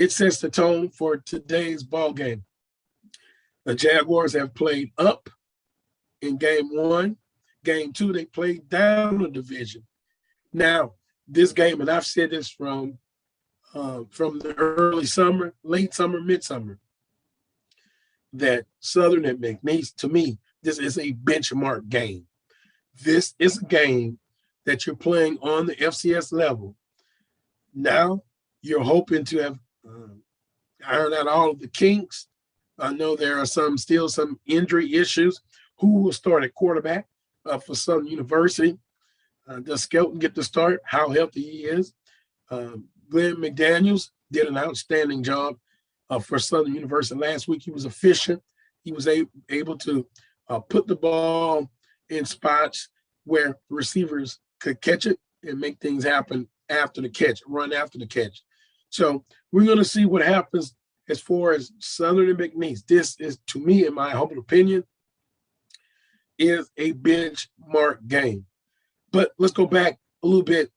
it sets the tone for today's ball game. The Jaguars have played up in game 1. Game 2, they played down a division. Now, this game, and I've said this from the early summer, late summer, midsummer, that Southern and McNeese, to me, this is a benchmark game. This is a game that you're playing on the FCS level. Now, you're hoping to have ironed out all of the kinks. I know there are still some injury issues. Who will start at quarterback for Southern University? Does Skelton get the start? How healthy he is? Glenn McDaniels did an outstanding job for Southern University last week. He was efficient. He was able to put the ball in spots where receivers could catch it and make things happen after the catch, run after the catch. So we're going to see what happens as far as Southern and McNeese. This is, to me, in my humble opinion, is a benchmark game. But let's go back a little bit.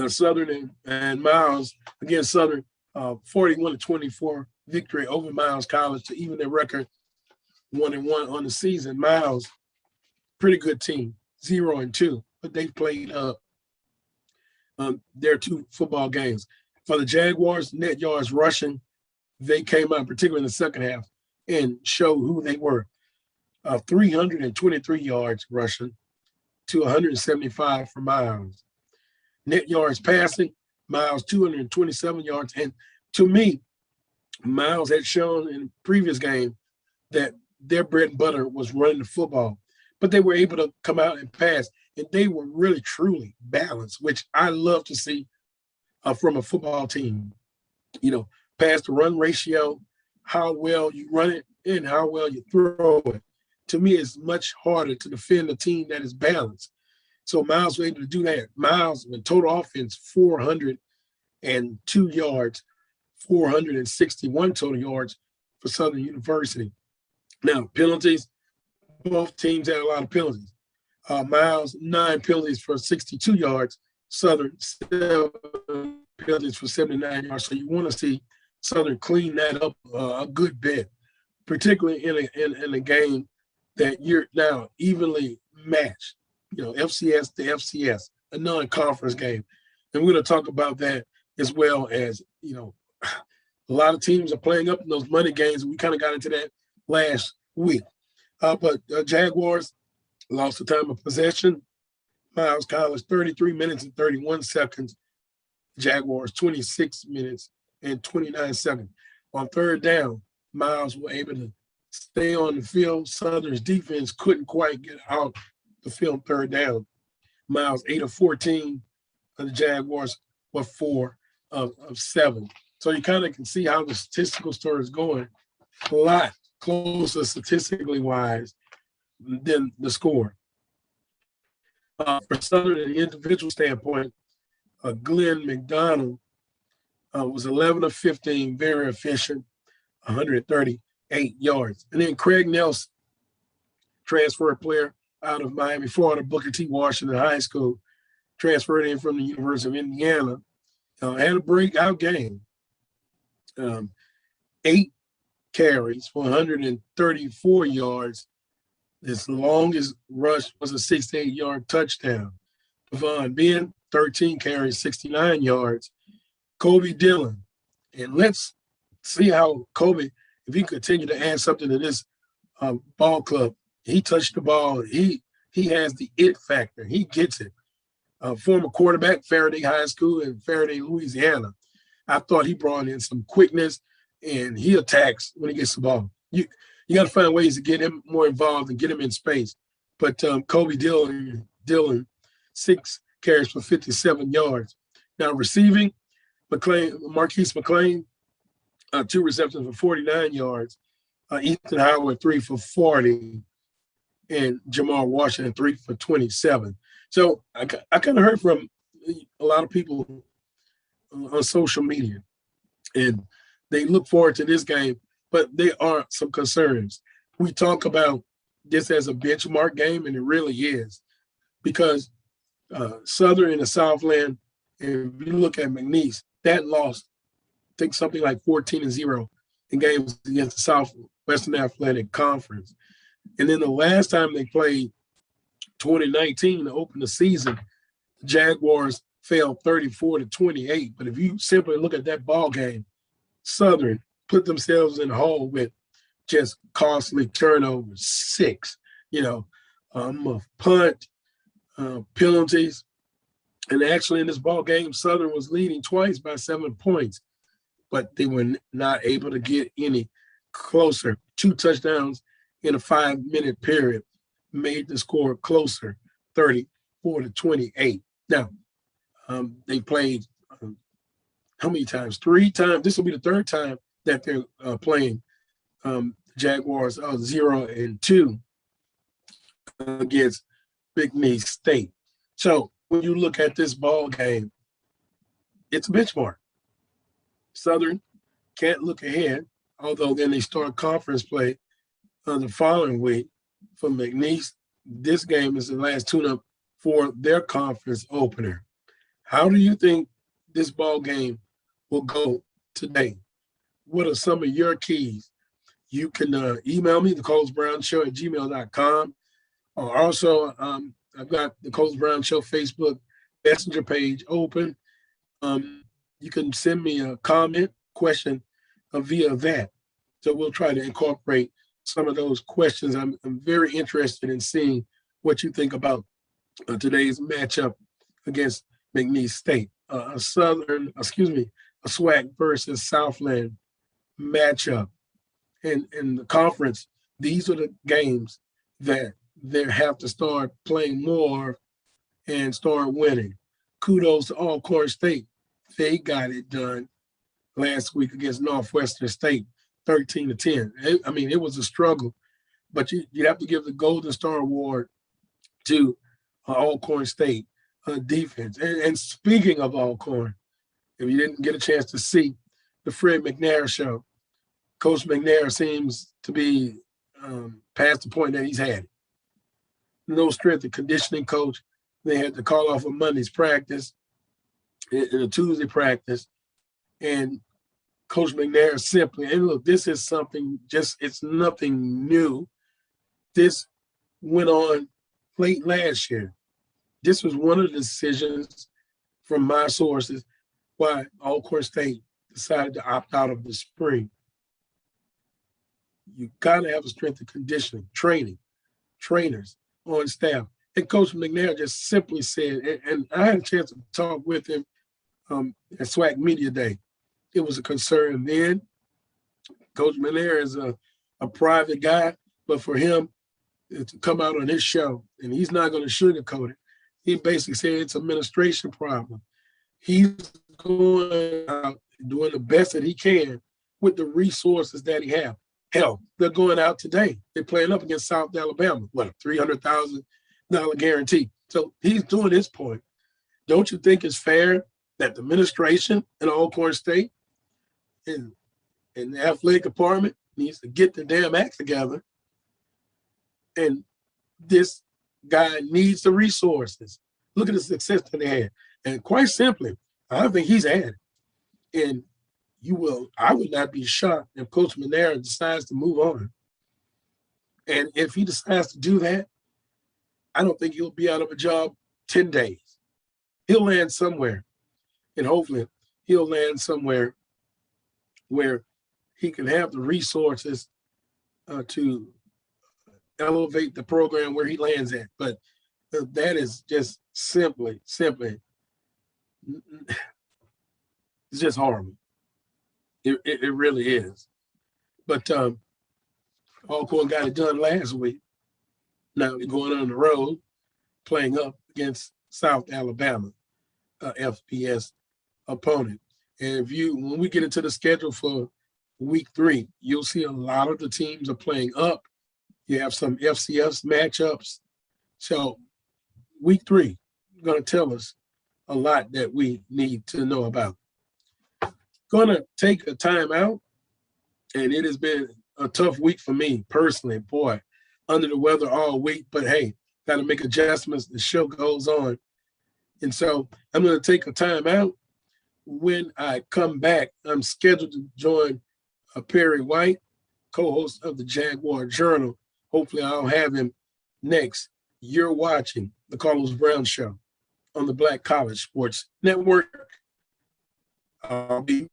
Southern and Miles, against Southern, 41-24 victory over Miles College to even their record 1-1 on the season. Miles, pretty good team, 0-2, but they've played their 2 football games. For the Jaguars, net yards rushing, they came out, particularly in the second half, and showed who they were. 323 yards rushing to 175 for Miles. Net yards passing, Miles 227 yards. And to me, Miles had shown in the previous game that their bread and butter was running the football, but they were able to come out and pass, and they were really, truly balanced, which I love to see from a football team. You know, pass to run ratio, how well you run it, and how well you throw it. To me, it's much harder to defend a team that is balanced. So Miles was able to do that. Miles, with total offense, 402 yards, 461 total yards for Southern University. Now, penalties, both teams had a lot of penalties. Miles, 9 penalties for 62 yards. Southern, 7 penalties for 79 yards. So you want to see Southern clean that up a good bit, particularly in a game that you're now evenly matched. You know, FCS to FCS, a non-conference game. And we're going to talk about that as well as, you know, a lot of teams are playing up in those money games. We kind of got into that last week. But Jaguars lost the time of possession. Miles College, 33 minutes and 31 seconds. Jaguars, 26 minutes and 29 seconds. On third down, Miles were able to stay on the field. Southern's defense couldn't quite get out the field third down. Miles, 8 of 14. The Jaguars were 4 of 7. So you kind of can see how the statistical story is going. A lot closer statistically wise than the score. For Southern, in the individual standpoint, Glenn McDonald was 11 of 15, very efficient, 138 yards. And then Craig Nelson, transfer player out of Miami, Florida, Booker T. Washington High School, transferred in from the University of Indiana, had a breakout game. 8 carries for 134 yards. His longest rush was a 68-yard touchdown. Devon Ben, 13 carries, 69 yards. Kobe Dillon. And let's see how Kobe, if he continue to add something to this ball club. He touched the ball. He has the it factor. He gets it. Former quarterback, Faraday High School in Faraday, Louisiana. I thought he brought in some quickness, and he attacks when he gets the ball. You got to find ways to get him more involved and get him in space. But Kobe Dillon, 6 carries for 57 yards. Now receiving, Marquise McLean, 2 receptions for 49 yards. Ethan Howard, 3 for 40. And Jamar Washington, 3 for 27. So I kind of heard from a lot of people on social media, and they look forward to this game, but there are some concerns. We talk about this as a benchmark game, and it really is, because Southern in the Southland, and if you look at McNeese, that loss think something like 14-0 in games against the Southwestern Athletic Conference. And then the last time they played, 2019, to open the season, the Jaguars fell 34-28. But if you simply look at that ball game, Southern put themselves in the hole with just costly turnovers, 6, a punt, penalties. And actually in this ball game, Southern was leading twice by 7 points, but they were not able to get any closer. 2 touchdowns in a 5-minute period made the score closer, 34-28. Now, they played how many times? 3 times. This will be the 3rd time that they're playing Jaguars 0-2 against Mcnesse State. So when you look at this ball game, it's a benchmark. Southern can't look ahead, although then they start conference play the following week for Mcnesse. This game is the last tune-up for their conference opener. How do you think this ball game will go today? What are some of your keys? You can email me, thecolesbrownshow@gmail.com. Also, I've got the Coles Brown Show Facebook Messenger page open. You can send me a comment, question via that. So we'll try to incorporate some of those questions. I'm very interested in seeing what you think about today's matchup against Mcnesse State. A SWAC versus Southland matchup. In the conference, these are the games that they have to start playing more and start winning. Kudos to Alcorn State. They got it done last week against Northwestern State, 13-10. It was a struggle, but you have to give the Golden Star Award to Alcorn State defense. And speaking of Alcorn, if you didn't get a chance to see the Fred McNair show, Coach McNair seems to be past the point that he's had it. No strength and conditioning coach. They had to call off a Monday's practice and a Tuesday practice. And Coach McNair simply, and look, this is something it's nothing new. This went on late last year. This was one of the decisions from my sources why Alcorn State decided to opt out of the spring. You got to have a strength and conditioning, trainers on staff. And Coach McNair just simply said, and I had a chance to talk with him at SWAC Media Day. It was a concern then. Coach McNair is a private guy, but for him to come out on his show, and he's not going to sugarcoat it, he basically said it's an administration problem. He's going out doing the best that he can with the resources that he has. Hell, they're going out today. They're playing up against South Alabama. What, a $300,000 guarantee. So he's doing his point. Don't you think it's fair that the administration in Alcorn State and the athletic department needs to get the damn act together? And this guy needs the resources. Look at the success that they had. And quite simply, I think he's had it. And I would not be shocked if Coach McNair decides to move on. And if he decides to do that, I don't think he'll be out of a job 10 days. He'll land somewhere. And hopefully he'll land somewhere where he can have the resources to elevate the program where he lands at. But that is just simply, it's just horrible. It really is. But Alcorn got it done last week. Now they're going on the road, playing up against South Alabama, FBS opponent. And when we get into the schedule for week 3, you'll see a lot of the teams are playing up. You have some FCS matchups. So week 3 is going to tell us a lot that we need to know about. Going to take a time out, and it has been a tough week for me personally. Boy, under the weather all week, but hey, got to make adjustments. The show goes on. And so I'm going to take a time out, when I come back, I'm scheduled to join Perry White, co-host of the Jaguar Journal. Hopefully I'll have him next. You're watching The Carlos Brown Show on the Black College Sports Network. I'll be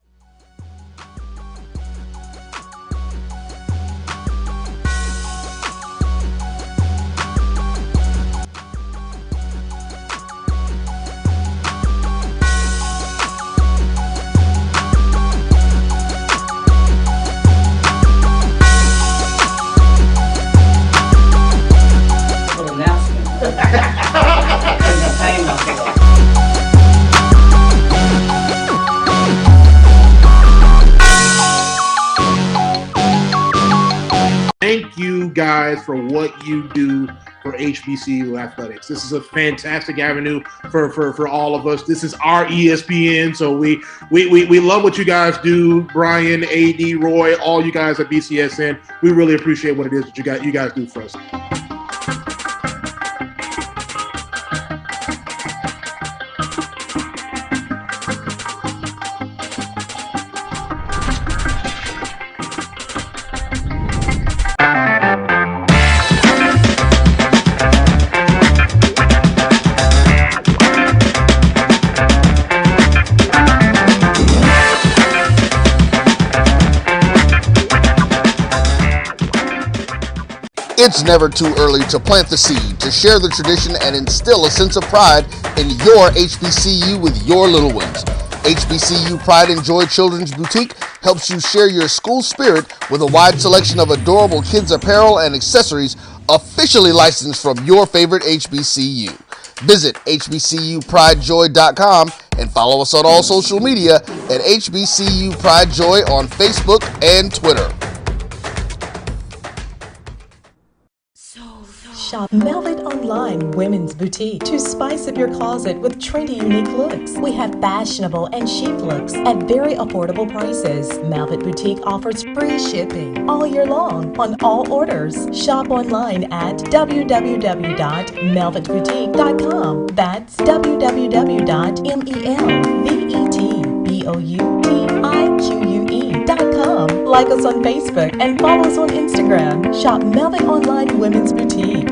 Thank you guys for what you do for HBCU athletics. This is a fantastic avenue for all of us. This is our ESPN, so we love what you guys do. Brian, AD, Roy, all you guys at BCSN. We really appreciate what it is that you guys do for us. It's never too early to plant the seed, to share the tradition, and instill a sense of pride in your HBCU with your little ones. HBCU Pride and Joy Children's Boutique helps you share your school spirit with a wide selection of adorable kids apparel and accessories officially licensed from your favorite HBCU. Visit hbcupridejoy.com and follow us on all social media at HBCU Pride Joy on Facebook and Twitter. Shop Velvet Online Women's Boutique to spice up your closet with trendy, unique looks. We have fashionable and chic looks at very affordable prices. Velvet Boutique offers free shipping all year long on all orders. Shop online at www.melvetboutique.com. That's www.melvetboutique.com. Like us on Facebook and follow us on Instagram. Shop Velvet Online Women's Boutique.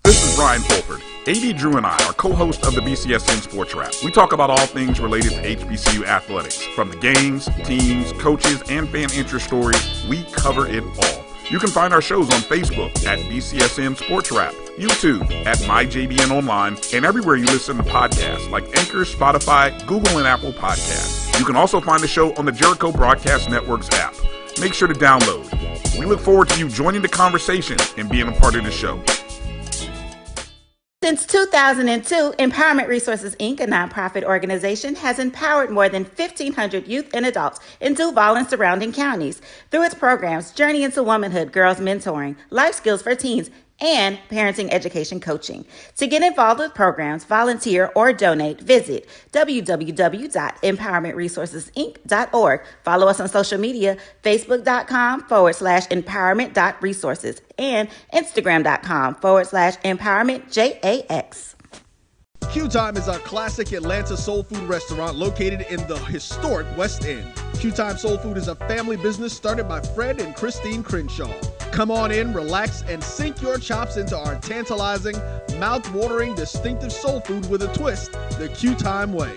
This is Brian Hoefer. AD Drew and I are co-hosts of the BCSN Sports Wrap. We talk about all things related to HBCU athletics. From the games, teams, coaches, and fan interest stories, we cover it all. You can find our shows on Facebook at BCSN Sports Wrap, YouTube at MyJBN Online, and everywhere you listen to podcasts like Anchor, Spotify, Google, and Apple Podcasts. You can also find the show on the Jericho Broadcast Network's app. Make sure to download. We look forward to you joining the conversation and being a part of the show. Since 2002, Empowerment Resources, Inc., a nonprofit organization, has empowered more than 1,500 youth and adults in Duval and surrounding counties through its programs Journey into Womanhood, Girls Mentoring, Life Skills for Teens, and Parenting Education Coaching. To get involved with programs, volunteer, or donate, visit www.empowermentresourcesinc.org. Follow us on social media, facebook.com/empowerment.resources and instagram.com/empowermentjax. Q Time is a classic Atlanta soul food restaurant located in the historic West End. Q Time Soul Food is a family business started by Fred and Christine Crenshaw. Come on in, relax, and sink your chops into our tantalizing, mouth-watering, distinctive soul food with a twist, the Q Time way.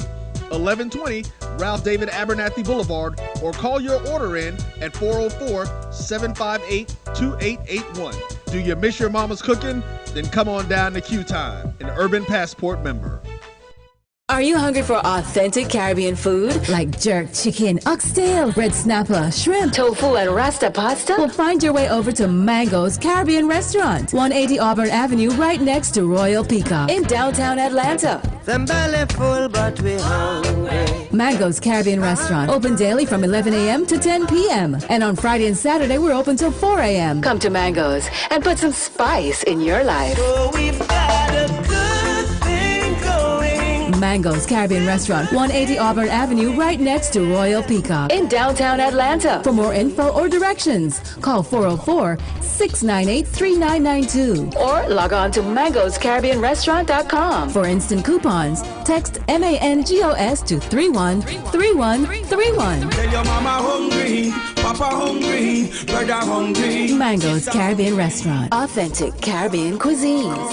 1120 Ralph David Abernathy Boulevard, or call your order in at 404-758-2881. Do you miss your mama's cooking? Then come on down to Q Time, an Urban Passport member. Are you hungry for authentic Caribbean food like jerk chicken, oxtail, red snapper, shrimp, tofu, and rasta pasta? Well, find your way over to Mango's Caribbean Restaurant, 180 Auburn Avenue, right next to Royal Peacock in downtown Atlanta. Them belly full, but we hungry. Mango's Caribbean Restaurant, open daily from 11 a.m. to 10 p.m. And on Friday and Saturday, we're open till 4 a.m. Come to Mango's and put some spice in your life. So we've got a good thing going. Mango's Caribbean Restaurant, 180 Auburn Avenue, right next to Royal Peacock in downtown Atlanta. For more info or directions, call 404-698-3992 or log on to mangoscaribbeanrestaurant.com. For instant coupons, text MANGOS to 313131. Tell your mama hungry, papa hungry, brother hungry. Mango's Caribbean Restaurant, authentic Caribbean cuisines.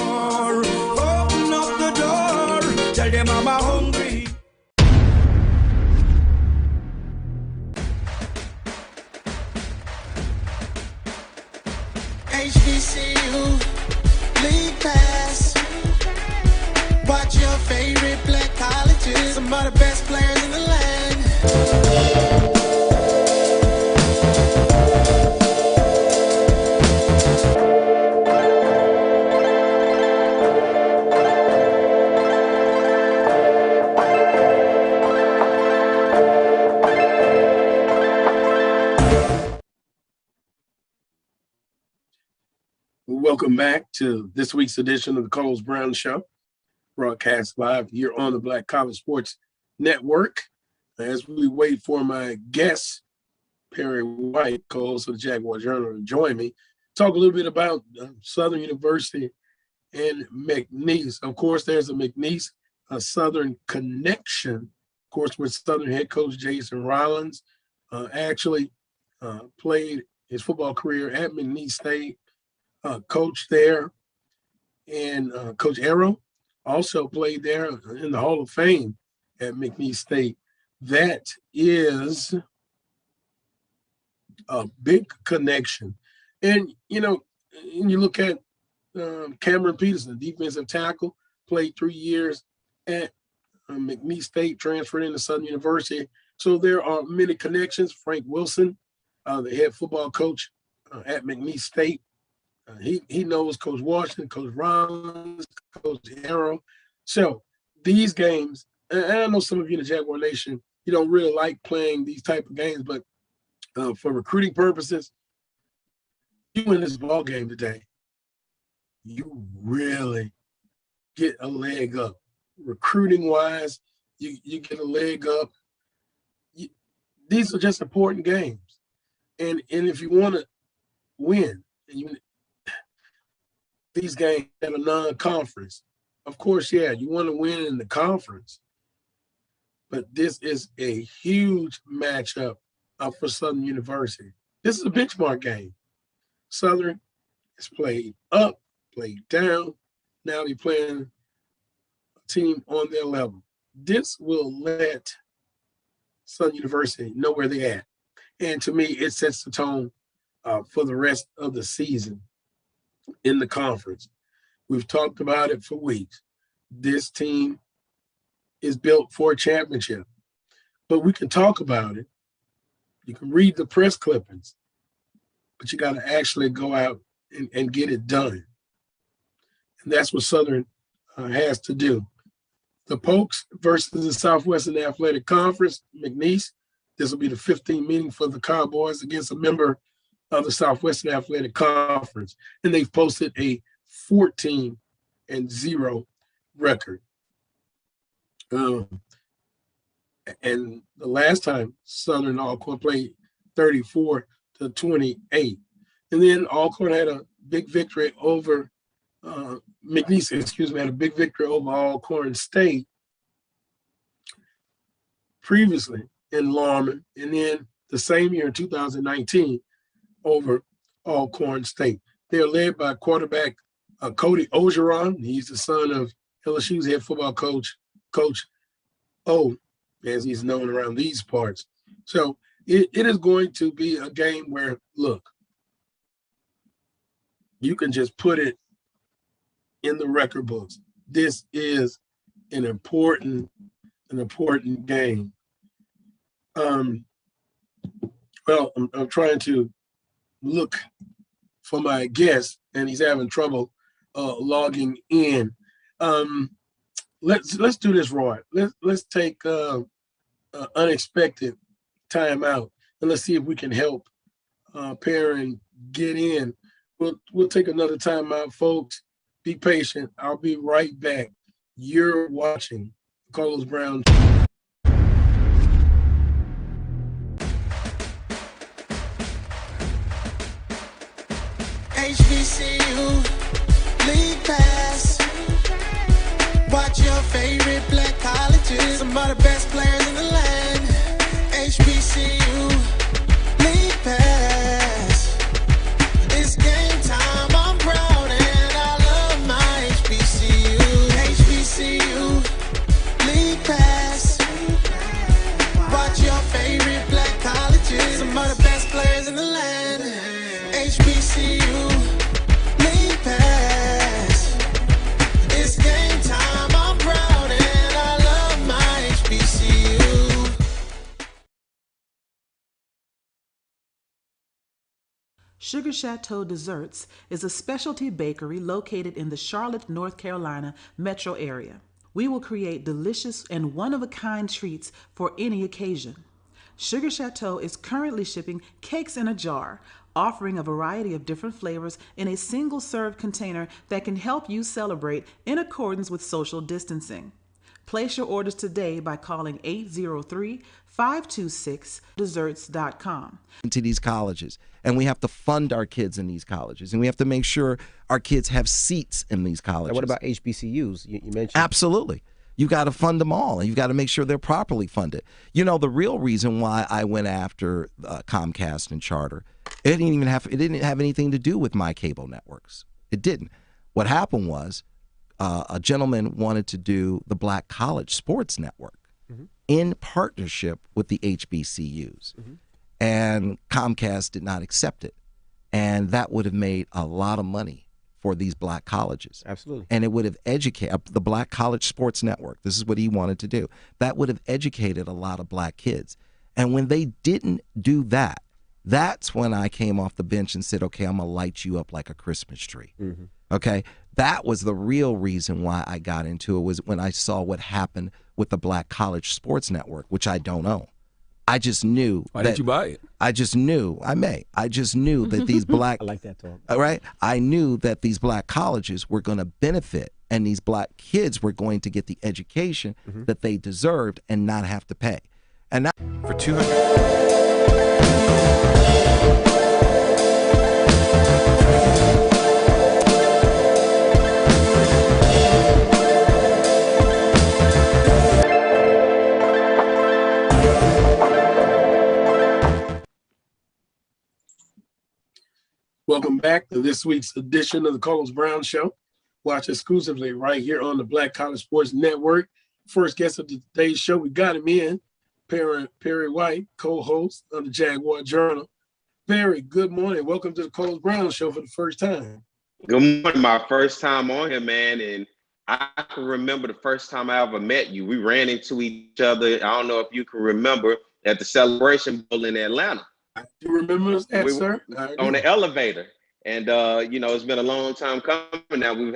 Open up the door, tell your mama hungry. HBCU League Pass. Watch your favorite black colleges. Some of the best players in the land. Welcome back to this week's edition of the Coles Brown Show, broadcast live here on the Black College Sports Network. As we wait for my guest, Perry White, co-host of the Jaguar Journal, to join me, talk a little bit about Southern University and Mcnesse. Of course, there's a Mcnesse, a Southern connection, of course, with Southern head coach Jason Rollins. Actually played his football career at Mcnesse State. Coach there, and Coach Arrow also played there in the Hall of Fame at Mcnesse State. That is a big connection. And, you know, and you look at Cameron Peterson, defensive tackle, played 3 years at Mcnesse State, transferred into Southern University. So there are many connections. Frank Wilson, the head football coach at Mcnesse State, he knows Coach Washington, Coach Rollins, Coach Arrow. So these games, and I know some of you in the Jaguar Nation, you don't really like playing these type of games, but for recruiting purposes, you win this ball game today, you really get a leg up. Recruiting-wise, you get a leg up. These are just important games. And if you want to win, and these games at a non-conference, of course, yeah, you want to win in the conference. But this is a huge matchup for Southern University. This is a benchmark game. Southern is played up, played down. Now they're playing a team on their level. This will let Southern University know where they're at. And to me, it sets the tone for the rest of the season in the conference. We've talked about it for weeks. This team is built for a championship, but we can talk about it. You can read the press clippings, but you got to actually go out and get it done. And that's what Southern has to do. The Pokes versus the Southwestern Athletic Conference, Mcnesse. This will be the 15th meeting for the Cowboys against a member of the Southwestern Athletic Conference. And they've posted a 14-0 record. And the last time Southern Alcorn played 34-28. And then Alcorn had a big victory over Mcnesse, had a big victory over Alcorn State previously in Lorman. And then the same year in 2019 over Alcorn State. They're led by quarterback Cody Ogeron. He's the son of LSU's head football coach, Coach O, as he's known around these parts. So it is going to be a game where, look, you can just put it in the record books. This is an important game. Well, I'm trying to look for my guest, and he's having trouble logging in. Let's do this, Roy. Let's take unexpected time out, and let's see if we can help Perrin get in. We'll take another time out, folks. Be patient. I'll be right back. You're watching Carlos Brown. HBCU League Pass. Watch your favorite black colleges. Some of the best players in the land. HBCU League Pass. It's game time. I'm proud and I love my HBCU. HBCU League Pass. Watch your favorite black colleges. Some of the best players in the land. HBCU League Pass. It's game time. I'm proud and I love my HBCU. Sugar Chateau Desserts is a specialty bakery located in the Charlotte, North Carolina metro area. We will create delicious and one-of-a-kind treats for any occasion. Sugar Chateau is currently shipping cakes in a jar, offering a variety of different flavors in a single-serve container that can help you celebrate in accordance with social distancing. Place your orders today by calling 803-526-desserts.com. Into these colleges, and we have to fund our kids in these colleges, and we have to make sure our kids have seats in these colleges. And what about HBCUs? You mentioned. Absolutely. You got to fund them all, and you've got to make sure they're properly funded. You know, the real reason why I went after Comcast and Charter, it didn't have anything to do with my cable networks. It didn't. What happened was a gentleman wanted to do the Black College Sports Network in partnership with the HBCUs, and Comcast did not accept it, and that would have made a lot of money for these black colleges. Absolutely. And it would have educated the Black College Sports Network. This is what he wanted to do. That would have educated a lot of black kids. And when they didn't do that, that's when I came off the bench and said, okay, I'm going to light you up like a Christmas tree. Okay? That was the real reason why I got into it, was when I saw what happened with the Black College Sports Network, which I don't own. I just knew. Why didn't you buy it? I just knew. I just knew that these black. I like that talk. Right? I knew that these black colleges were going to benefit, and these black kids were going to get the education that they deserved and not have to pay. And that For 200. Welcome back to this week's edition of the Carlos Brown Show. Watch exclusively right here on the Black College Sports Network. First guest of today's show, we got him in, Perry White, co-host of the Jaguar Journal. Perry, good morning. Welcome to the Carlos Brown Show for the first time. Good morning. My first time on here, man, and I can remember the first time I ever met you. We ran into each other. I don't know if you can remember, at the Celebration Bowl in Atlanta. I do remember that, sir. On the elevator. And, it's been a long time coming now. We've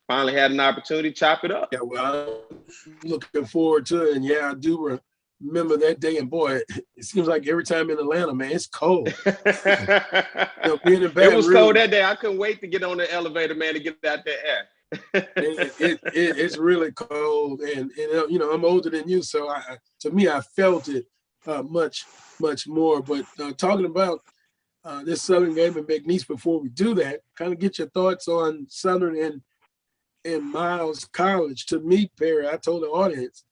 finally had an opportunity to chop it up. Yeah, well, I'm looking forward to it. And, yeah, I do remember that day. And, boy, it seems like every time in Atlanta, man, it's cold. Being in it was cold that day. I couldn't wait to get on the elevator, man, to get out that air. It's really cold. And, I'm older than you. So, to me, I felt it much more. But talking about this Southern game in Mcnesse, before we do that, kind of get your thoughts on Southern and Miles College. To me, Perry, I told the audience,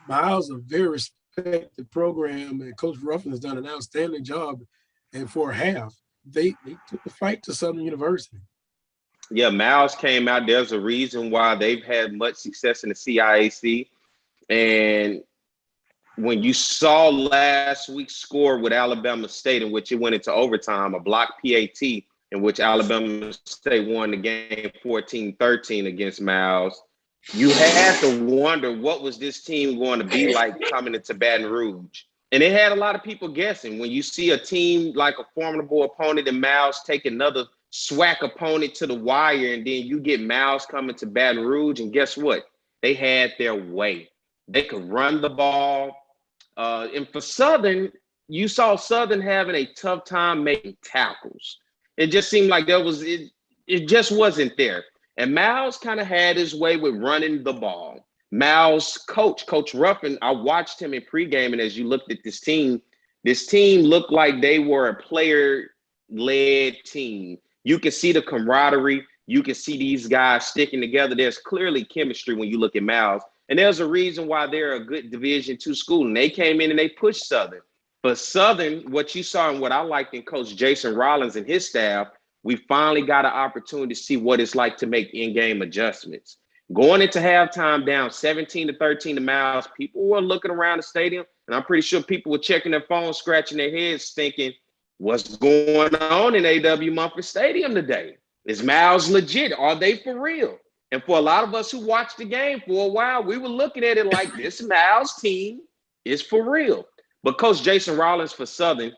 Miles, a very respected program, and Coach Ruffin has done an outstanding job. And for a half, they took the fight to Southern University. Yeah, Miles came out. There's a reason why they've had much success in the CIAC. And when you saw last week's score with Alabama State, in which it went into overtime, a block PAT, in which Alabama State won the game 14-13 against Miles, you had to wonder, what was this team going to be like coming into Baton Rouge? And it had a lot of people guessing. When you see a team like a formidable opponent in Miles take another SWAC opponent to the wire, and then you get Miles coming to Baton Rouge, and guess what? They had their way. They could run the ball. And for Southern, you saw Southern having a tough time making tackles. It just seemed like it just wasn't there. And Miles kind of had his way with running the ball. Miles' Coach Ruffin, I watched him in pregame, and as you looked at this team looked like they were a player-led team. You can see the camaraderie. You can see these guys sticking together. There's clearly chemistry when you look at Miles. And there's a reason why they're a good Division II school. And they came in and they pushed Southern. But Southern, what you saw and what I liked in Coach Jason Rollins and his staff, we finally got an opportunity to see what it's like to make in-game adjustments. Going into halftime down 17-13 to Miles, people were looking around the stadium, and I'm pretty sure people were checking their phones, scratching their heads, thinking, what's going on in A.W. Mumford Stadium today? Is Miles legit? Are they for real? And for a lot of us who watched the game for a while, we were looking at it like this Miles team is for real. But Coach Jason Rollins for Southern,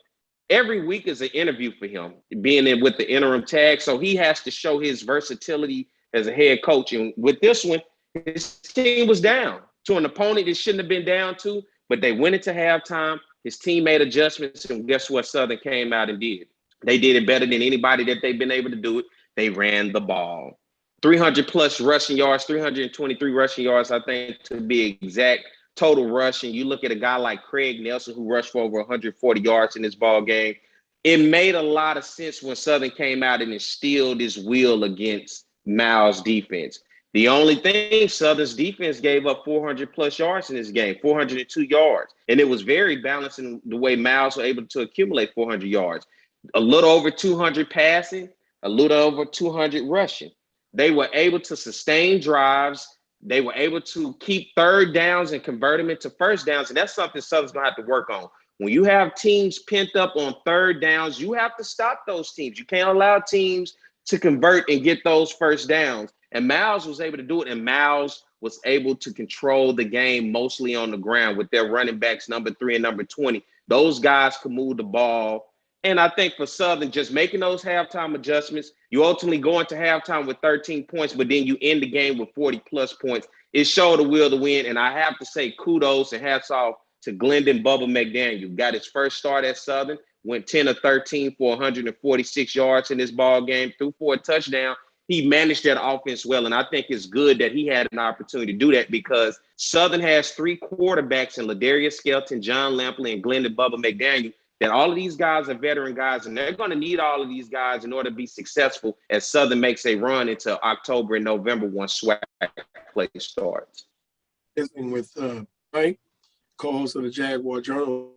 every week is an interview for him, being in with the interim tag. So he has to show his versatility as a head coach. And with this one, his team was down to an opponent it shouldn't have been down to, but they went into halftime. His team made adjustments, and guess what Southern came out and did? They did it better than anybody that they've been able to do it. They ran the ball. 300-plus rushing yards, 323 rushing yards, I think, to be exact, total rushing. You look at a guy like Craig Nelson, who rushed for over 140 yards in this ball game. It made a lot of sense when Southern came out and instilled his will against Miles' defense. The only thing, Southern's defense gave up 400-plus yards in this game, 402 yards. And it was very balanced in the way Miles was able to accumulate 400 yards. A little over 200 passing, a little over 200 rushing. They were able to sustain drives. They were able to keep third downs and convert them into first downs. And that's something Southern's going to have to work on. When you have teams pent up on third downs, you have to stop those teams. You can't allow teams to convert and get those first downs. And Miles was able to do it. And Miles was able to control the game mostly on the ground with their running backs, number 3 and number 20. Those guys could move the ball. And I think for Southern, just making those halftime adjustments, you ultimately go into halftime with 13 points, but then you end the game with 40-plus points. It showed the will to win. And I have to say kudos and hats off to Glendon Bubba McDaniel. Got his first start at Southern, went 10 of 13 for 146 yards in this ball game, threw for a touchdown. He managed that offense well, and I think it's good that he had an opportunity to do that because Southern has 3 quarterbacks in Ladarius Skelton, John Lampley, and Glendon Bubba McDaniel. That all of these guys are veteran guys, and they're going to need all of these guys in order to be successful as Southern makes a run into October and November once swag play starts. With Mike, co-host of the Jaguar Journal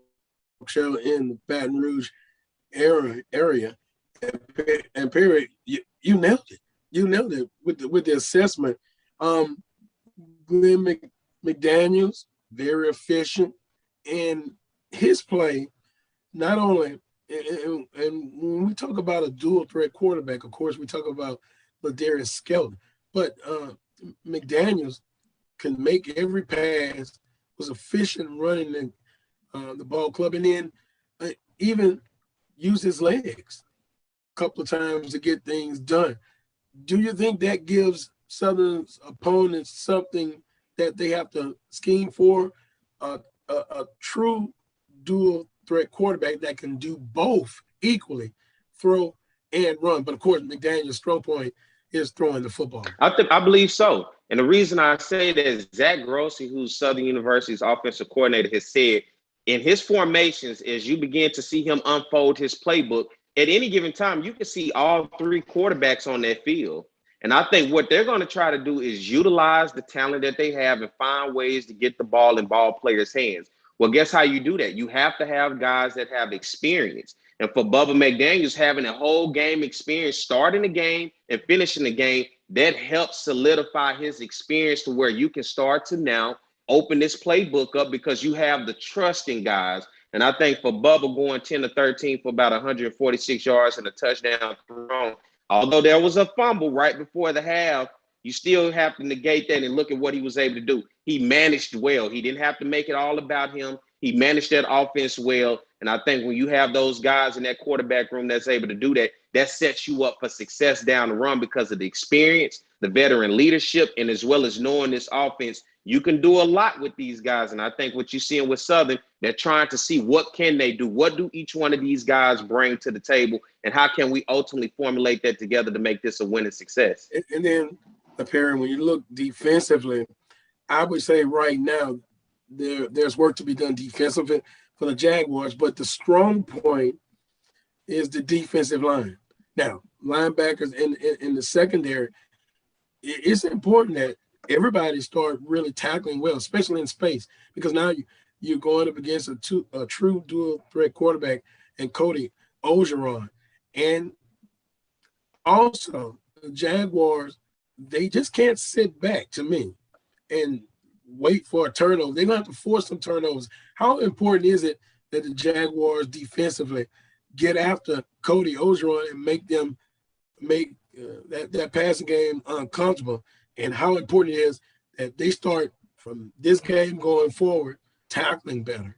show in the Baton Rouge area, and Perry, you nailed it. You nailed it with the assessment. Glenn McDaniels, very efficient, and his play. Not only, and when we talk about a dual threat quarterback, of course, we talk about Ladarius Skelton, but McDaniels can make every pass, was efficient running the ball club, and then even use his legs a couple of times to get things done. Do you think that gives Southern's opponents something that they have to scheme for? A true dual threat quarterback that can do both equally, throw and run. But of course, McDaniel's strong point is throwing the football. I believe so. And the reason I say that is Zach Grossi, who's Southern University's offensive coordinator, has said in his formations, as you begin to see him unfold his playbook, at any given time, you can see all 3 quarterbacks on that field. And I think what they're going to try to do is utilize the talent that they have and find ways to get the ball in ball players' hands. Well, guess how you do that? You have to have guys that have experience. And for Bubba McDaniels, having a whole game experience, starting the game and finishing the game, that helps solidify his experience to where you can start to now open this playbook up because you have the trust in guys. And I think for Bubba going 10 to 13 for about 146 yards and a touchdown thrown, although there was a fumble right before the half, you still have to negate that and look at what he was able to do. He managed well. He didn't have to make it all about him. He managed that offense well. And I think when you have those guys in that quarterback room that's able to do that, that sets you up for success down the run because of the experience, the veteran leadership, and as well as knowing this offense, you can do a lot with these guys. And I think what you're seeing with Southern, they're trying to see what can they do? What do each one of these guys bring to the table? And how can we ultimately formulate that together to make this a winning success? And then, Perry, when you look defensively, I would say right now there's work to be done defensively for the Jaguars, but the strong point is the defensive line. Now, linebackers in the secondary, it's important that everybody start really tackling well, especially in space, because now you're going up against a true dual threat quarterback and Cody Orgeron. And also, the Jaguars, they just can't sit back, to me, and wait for a turnover. They're going to have to force some turnovers. How important is it that the Jaguars defensively get after Cody Orgeron and make that passing game uncomfortable? And how important it is that they start from this game going forward tackling better?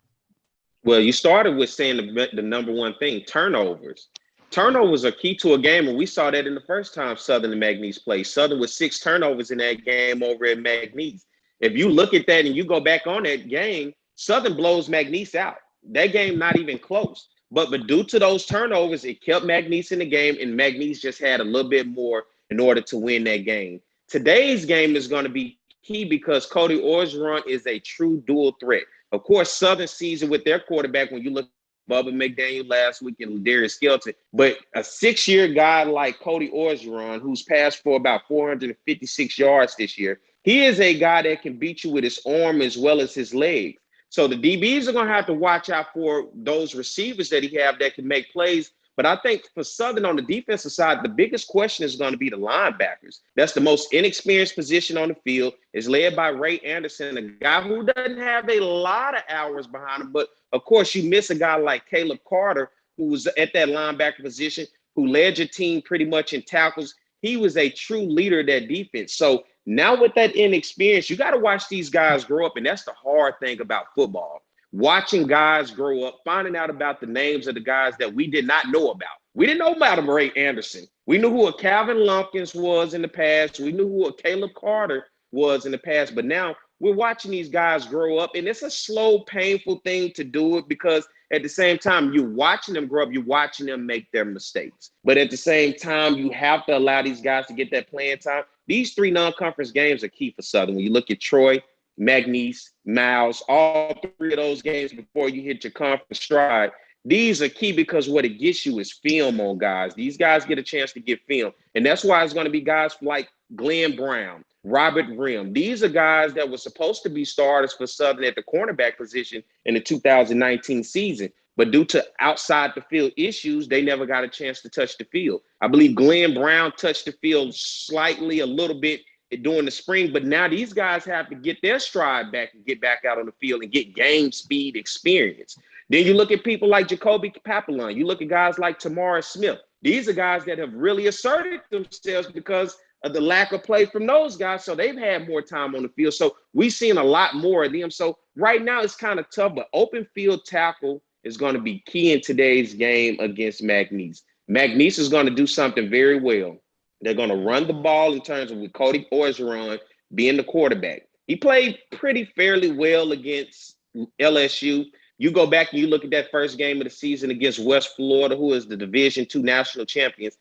Well, you started with saying the number one thing, turnovers. Turnovers are key to a game, and we saw that in the first time Southern and Mcnesse played. Southern with 6 turnovers in that game over at Mcnesse. If you look at that and you go back on that game, Southern blows Mcnesse out. That game not even close. But due to those turnovers, it kept Mcnesse in the game, and Mcnesse just had a little bit more in order to win that game. Today's game is going to be key because Cody Orgeron is a true dual threat. Of course, Southern sees it with their quarterback when you look at Bubba McDaniel last week and Darius Skelton. But a 6-year guy like Cody Orgeron, who's passed for about 456 yards this year, he is a guy that can beat you with his arm as well as his legs. So the DBs are going to have to watch out for those receivers that he have that can make plays. But I think for Southern on the defensive side, the biggest question is going to be the linebackers. That's the most inexperienced position on the field. It's led by Ray Anderson, a guy who doesn't have a lot of hours behind him. But, of course, you miss a guy like Caleb Carter, who was at that linebacker position, who led your team pretty much in tackles. He was a true leader of that defense. So now with that inexperience, you got to watch these guys grow up, and that's the hard thing about football. Watching guys grow up, finding out about the names of the guys that we did not know about. We didn't know about a Ray Anderson. We knew who a Calvin Lumpkins was in the past. We knew who a Caleb Carter was in the past. But now we're watching these guys grow up, and it's a slow, painful thing to do it because at the same time, you're watching them grow up, you're watching them make their mistakes. But at the same time, you have to allow these guys to get that playing time. These 3 non-conference games are key for Southern. When you look at Troy, Mcnesse, Miles, all 3 of those games before you hit your conference stride, these are key because what it gets you is film on guys. These guys get a chance to get film. And that's why it's going to be guys like Glenn Brown, Robert Grimm. These are guys that were supposed to be starters for Southern at the cornerback position in the 2019 season. But due to outside the field issues, they never got a chance to touch the field. I believe Glenn Brown touched the field slightly a little bit during the spring, but now these guys have to get their stride back and get back out on the field and get game speed experience. Then you look at people like Jacoby Papillon. You look at guys like Tamara Smith. These are guys that have really asserted themselves because of the lack of play from those guys. So they've had more time on the field. So we've seen a lot more of them. So right now it's kind of tough, but open field tackle is going to be key in today's game against Mcnesse. Mcnesse is going to do something very well. They're going to run the ball in terms of with Cody Orgeron being the quarterback. He played pretty fairly well against LSU. You go back and you look at that first game of the season against West Florida, who is the Division II national champions.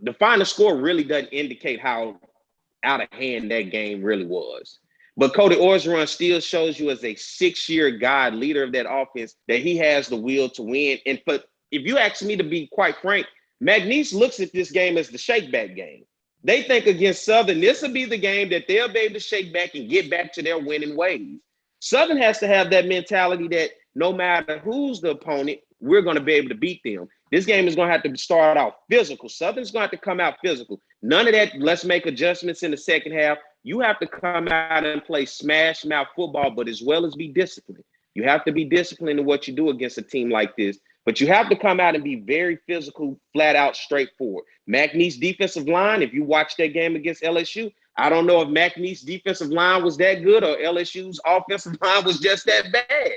The final score really doesn't indicate how out of hand that game really was. But Cody Orgeron still shows you as a 6-year guy, leader of that offense, that he has the will to win. And but if you ask me to be quite frank, Mcnesse looks at this game as the shake-back game. They think against Southern, this will be the game that they'll be able to shake back and get back to their winning ways. Southern has to have that mentality that no matter who's the opponent, we're going to be able to beat them. This game is going to have to start out physical. Southern's going to have to come out physical. None of that, let's make adjustments in the second half. You have to come out and play smash mouth football, but as well as be disciplined. You have to be disciplined in what you do against a team like this. But you have to come out and be very physical, flat out, straightforward. Mcnesse defensive line, if you watch that game against LSU, I don't know if Mcnesse defensive line was that good or LSU's offensive line was just that bad.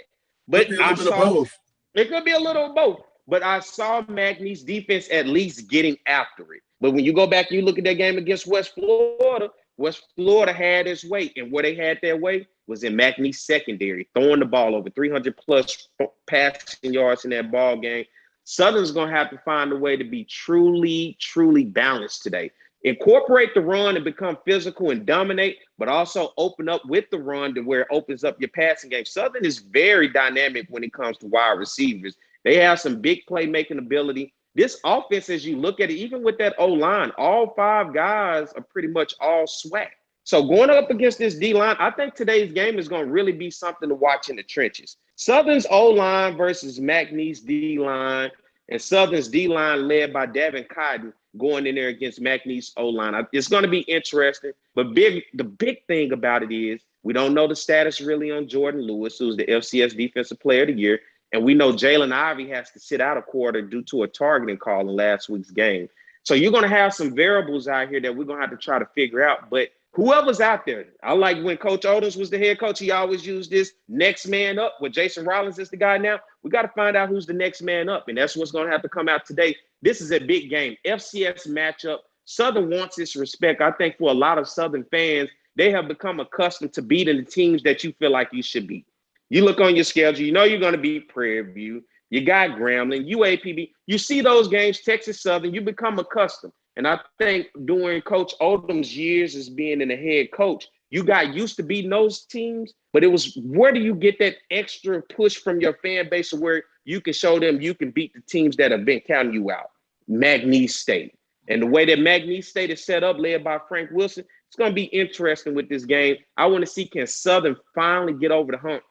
But I saw both. It could be a little of both. But I saw Mcnesse defense at least getting after it. But when you go back and you look at that game against West Florida had its way. And where they had their way was in Mcnesse secondary, throwing the ball over 300-plus passing yards in that ball game. Southern's going to have to find a way to be truly, truly balanced today. Incorporate the run and become physical and dominate, but also open up with the run to where it opens up your passing game. Southern is very dynamic when it comes to wide receivers. They have some big playmaking ability. This offense, as you look at it, even with that O-line, all 5 guys are pretty much all SWAC. So going up against this D-line, I think today's game is going to really be something to watch in the trenches. Southern's O-line versus Mcnesse D-line, and Southern's D-line led by Devin Cotton going in there against Mcnesse O-line. It's going to be interesting, but the big thing about it is we don't know the status really on Jordan Lewis, who's the FCS Defensive Player of the Year, and we know Jalen Ivey has to sit out a quarter due to a targeting call in last week's game. So you're going to have some variables out here that we're going to have to try to figure out, but whoever's out there, I like when Coach Odoms was the head coach, he always used this next man up. With Jason Rollins is the guy now, we got to find out who's the next man up, and that's what's going to have to come out today. This is a big game, FCS matchup. Southern wants its respect. I think for a lot of Southern fans, they have become accustomed to beating the teams that you feel like you should beat. You look on your schedule, you know you're going to beat Prairie View. You got Grambling, UAPB. You see those games, Texas Southern, you become accustomed. And I think during Coach Odom's years as being in the head coach, you got used to beating those teams, but it was where do you get that extra push from your fan base where you can show them you can beat the teams that have been counting you out? Mcnesse State. And the way that Mcnesse State is set up, led by Frank Wilson, it's going to be interesting with this game. I want to see can Southern finally get over the hump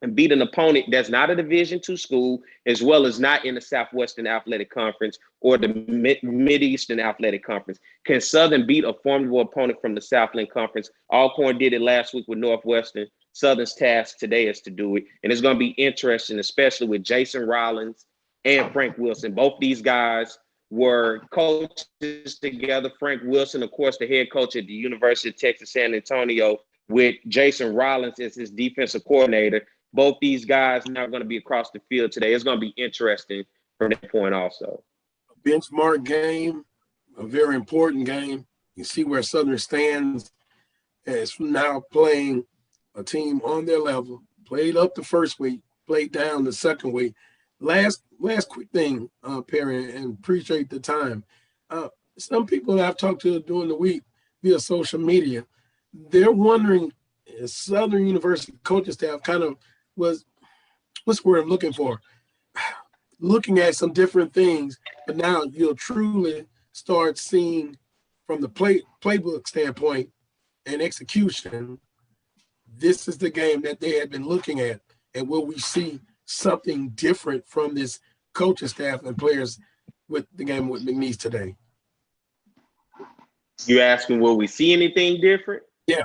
and beat an opponent that's not a Division II school, as well as not in the Southwestern Athletic Conference or the Mid-Eastern Athletic Conference. Can Southern beat a formidable opponent from the Southland Conference? Alcorn did it last week with Northwestern. Southern's task today is to do it. And it's going to be interesting, especially with Jason Rollins and Frank Wilson. Both these guys were coaches together. Frank Wilson, of course, the head coach at the University of Texas San Antonio, with Jason Rollins as his defensive coordinator. Both these guys now going to be across the field today. It's going to be interesting from that point also. A benchmark game, a very important game. You see where Southern stands as now playing a team on their level, played up the first week, played down the second week. Last quick thing, Perry, and appreciate the time. Some people that I've talked to during the week via social media, they're wondering, Southern University coaching staff kind of was, what's the word I'm looking for? Looking at some different things, but now you'll truly start seeing from the playbook standpoint and execution, this is the game that they had been looking at. And will we see something different from this coaching staff and players with the game with Mcnesse today? You asking, will we see anything different? Yeah.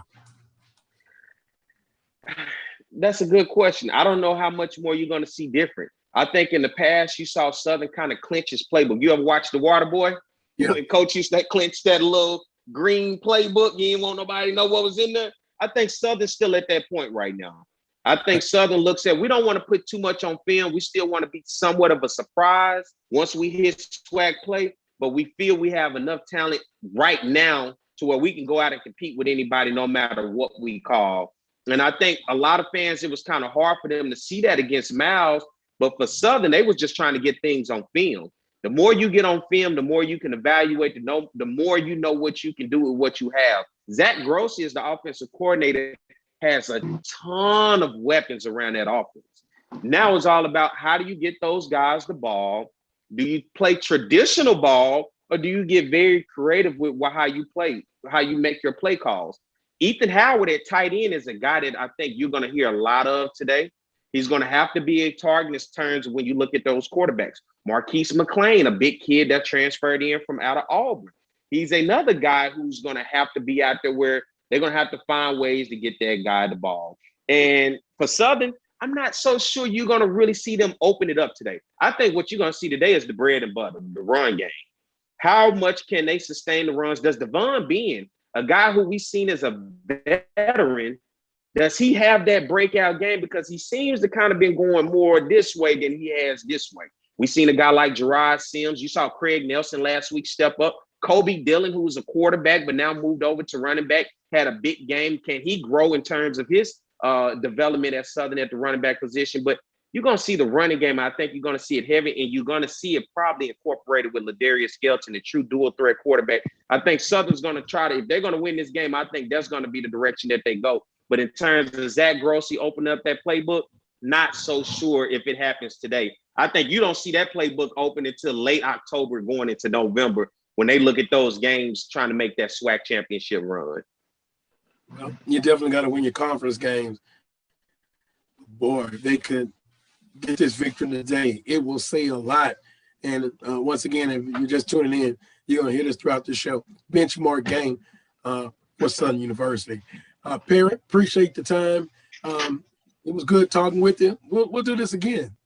That's a good question. I don't know how much more you're going to see different. I think in the past, you saw Southern kind of clinch his playbook. You ever watched The Water Boy? Yeah. When Coach used to clinch that little green playbook. You didn't want nobody to know what was in there. I think Southern's still at that point right now. I think Southern looks at, we don't want to put too much on film. We still want to be somewhat of a surprise once we hit swag play, but we feel we have enough talent right now to where we can go out and compete with anybody no matter what we call. And I think a lot of fans, it was kind of hard for them to see that against Miles, but for Southern, they was just trying to get things on film. The more you get on film, the more you can evaluate, the more you know what you can do with what you have. Zach Grossi is the offensive coordinator, has a ton of weapons around that offense. Now it's all about how do you get those guys the ball? Do you play traditional ball, or do you get very creative with how you play, how you make your play calls? Ethan Howard at tight end is a guy that I think you're going to hear a lot of today. He's going to have to be a target in his turns when you look at those quarterbacks. Marquise McLean, a big kid that transferred in from out of Auburn. He's another guy who's going to have to be out there where they're going to have to find ways to get that guy the ball. And for Southern, I'm not so sure you're going to really see them open it up today. I think what you're going to see today is the bread and butter, the run game. How much can they sustain the runs? Does Devon Bean, a guy who we've seen as a veteran, does he have that breakout game? Because he seems to kind of been going more this way than he has this way. We've seen a guy like Gerard Sims. You saw Craig Nelson last week step up. Kobe Dillon, who was a quarterback but now moved over to running back, had a big game. Can he grow in terms of his development at Southern at the running back position? But you're going to see the running game. I think you're going to see it heavy, and you're going to see it probably incorporated with Ladarius Skelton, a true dual threat quarterback. I think Southern's going to try to, if they're going to win this game, I think that's going to be the direction that they go. But in terms of Zach Grossi opening up that playbook, not so sure if it happens today. I think you don't see that playbook open until late October going into November when they look at those games trying to make that SWAC championship run. Well, you definitely got to win your conference games. Boy, if they could get this victory today, it will say a lot. And once again, if you're just tuning in, you're going to hear this throughout the show. Benchmark game for Southern University. Parent, appreciate the time. It was good talking with you. We'll do this again.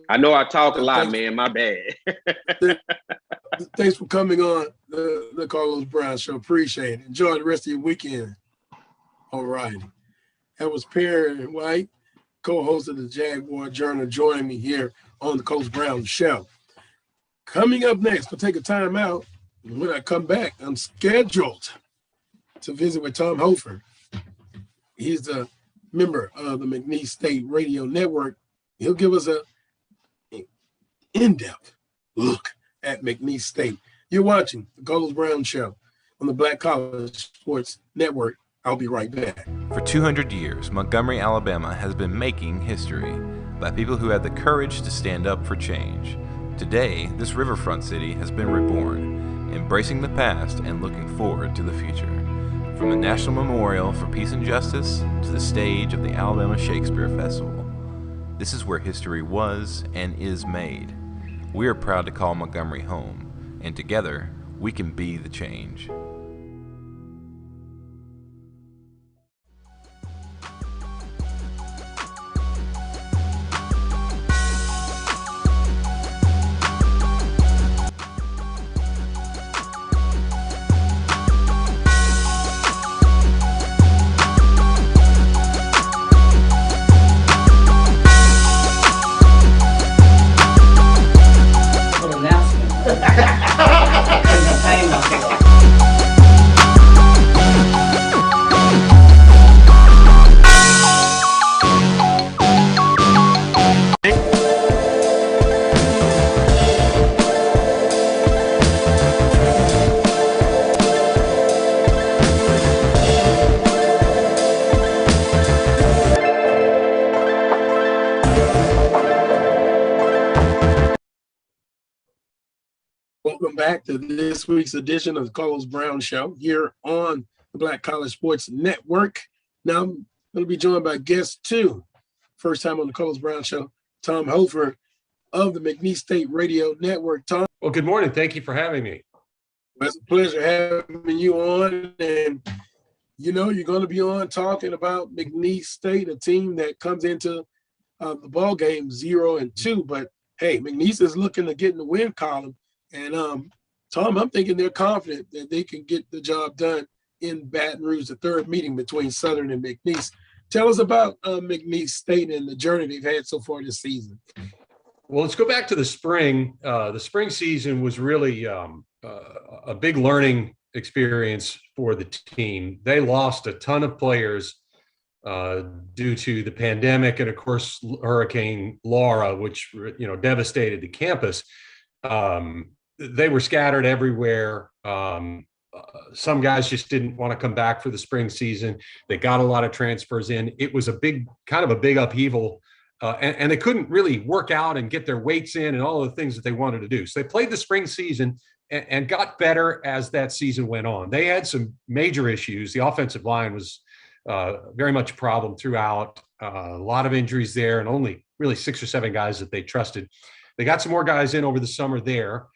I know I talk a lot, man. My bad. Thanks for coming on the Carlos Brown Show. Appreciate it. Enjoy the rest of your weekend. All righty. That was Perry White, co-host of the Jaguar Journal, joining me here on the Coach Brown Show. Coming up next, we'll take a time out. When I come back, I'm scheduled to visit with Tom Hoefer. He's a member of the Mcnesse State Radio Network. He'll give us an in-depth look at Mcnesse State. You're watching the Carlos Brown Show on the Black College Sports Network. I'll be right back. For 200 years, Montgomery, Alabama has been making history by people who had the courage to stand up for change. Today, this riverfront city has been reborn, embracing the past and looking forward to the future. From the National Memorial for Peace and Justice to the stage of the Alabama Shakespeare Festival, this is where history was and is made. We are proud to call Montgomery home, and together, we can be the change. Welcome back to this week's edition of the Carlos Brown Show here on the Black College Sports Network. Now, I'm going to be joined by guest two. First time on the Carlos Brown Show, Tom Hoefer of the Mcnesse State Radio Network. Tom. Well, good morning. Thank you for having me. It's a pleasure having you on. And, you know, you're going to be on talking about McNeese State, a team that comes into the ball game 0-2. But, hey, McNeese is looking to get in the win column. And, Tom, I'm thinking they're confident that they can get the job done in Baton Rouge, the third meeting between Southern and McNeese. Tell us about McNeese State and the journey they've had so far this season. Well, let's go back to the spring. The spring season was really a big learning experience for the team. They lost a ton of players due to the pandemic and, of course, Hurricane Laura, which, devastated the campus. They were scattered everywhere. Some guys just didn't want to come back for the spring season. They got a lot of transfers in. It was a big upheaval, and they couldn't really work out and get their weights in and all the things that they wanted to do. So they played the spring season and got better as that season went on. They had some major issues. The offensive line was very much a problem throughout. A lot of injuries there, and only really 6 or 7 guys that they trusted. They got some more guys in over the summer there.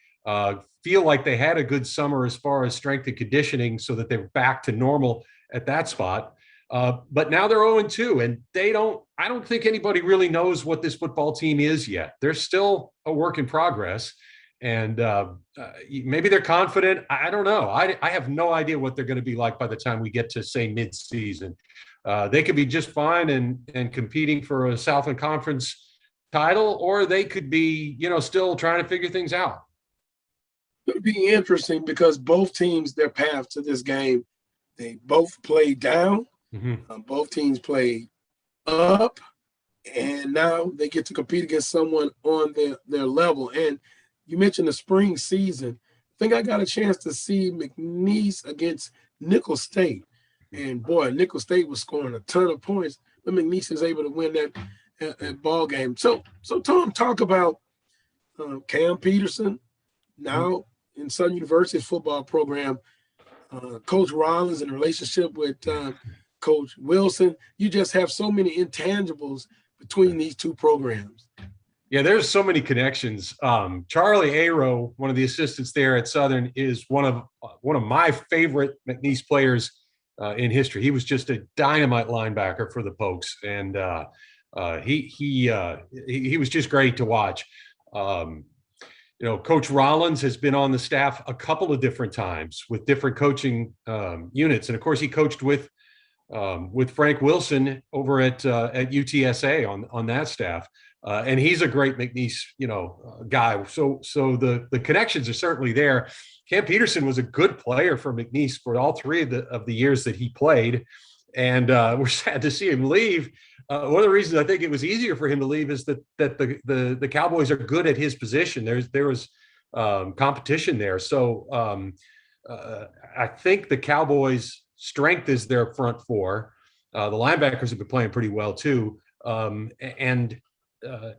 Feel like they had a good summer as far as strength and conditioning so that they were back to normal at that spot. But now they're 0-2, and I don't think anybody really knows what this football team is yet. They're still a work in progress, and maybe they're confident. I don't know. I have no idea what they're going to be like by the time we get to, say, mid-season. They could be just fine and competing for a Southland Conference title, or they could be, still trying to figure things out. It would be interesting because both teams, their path to this game, they both played down. Mm-hmm. Both teams played up. and now they get to compete against someone on their level. And you mentioned the spring season. I think I got a chance to see McNeese against Nicholls State. And boy, Nicholls State was scoring a ton of points, but McNeese is able to win that ball game. So Tom, talk about Cam Peterson, now in Southern University's football program, Coach Rollins in relationship with Coach Wilson. You just have so many intangibles between these two programs. Yeah, there's so many connections. Charlie Aero, one of the assistants there at Southern, is one of my favorite McNeese players in history. He was just a dynamite linebacker for the Pokes, and he was just great to watch. Coach Rollins has been on the staff a couple of different times with different coaching units, and of course, he coached with Frank Wilson over at UTSA on that staff, and he's a great McNeese guy. So the connections are certainly there. Cam Peterson was a good player for McNeese for all three of the years that he played, and we're sad to see him leave. One of the reasons I think it was easier for him to leave is that the Cowboys are good at his position. There was competition there, so I think the Cowboys' strength is their front four. The linebackers have been playing pretty well too, and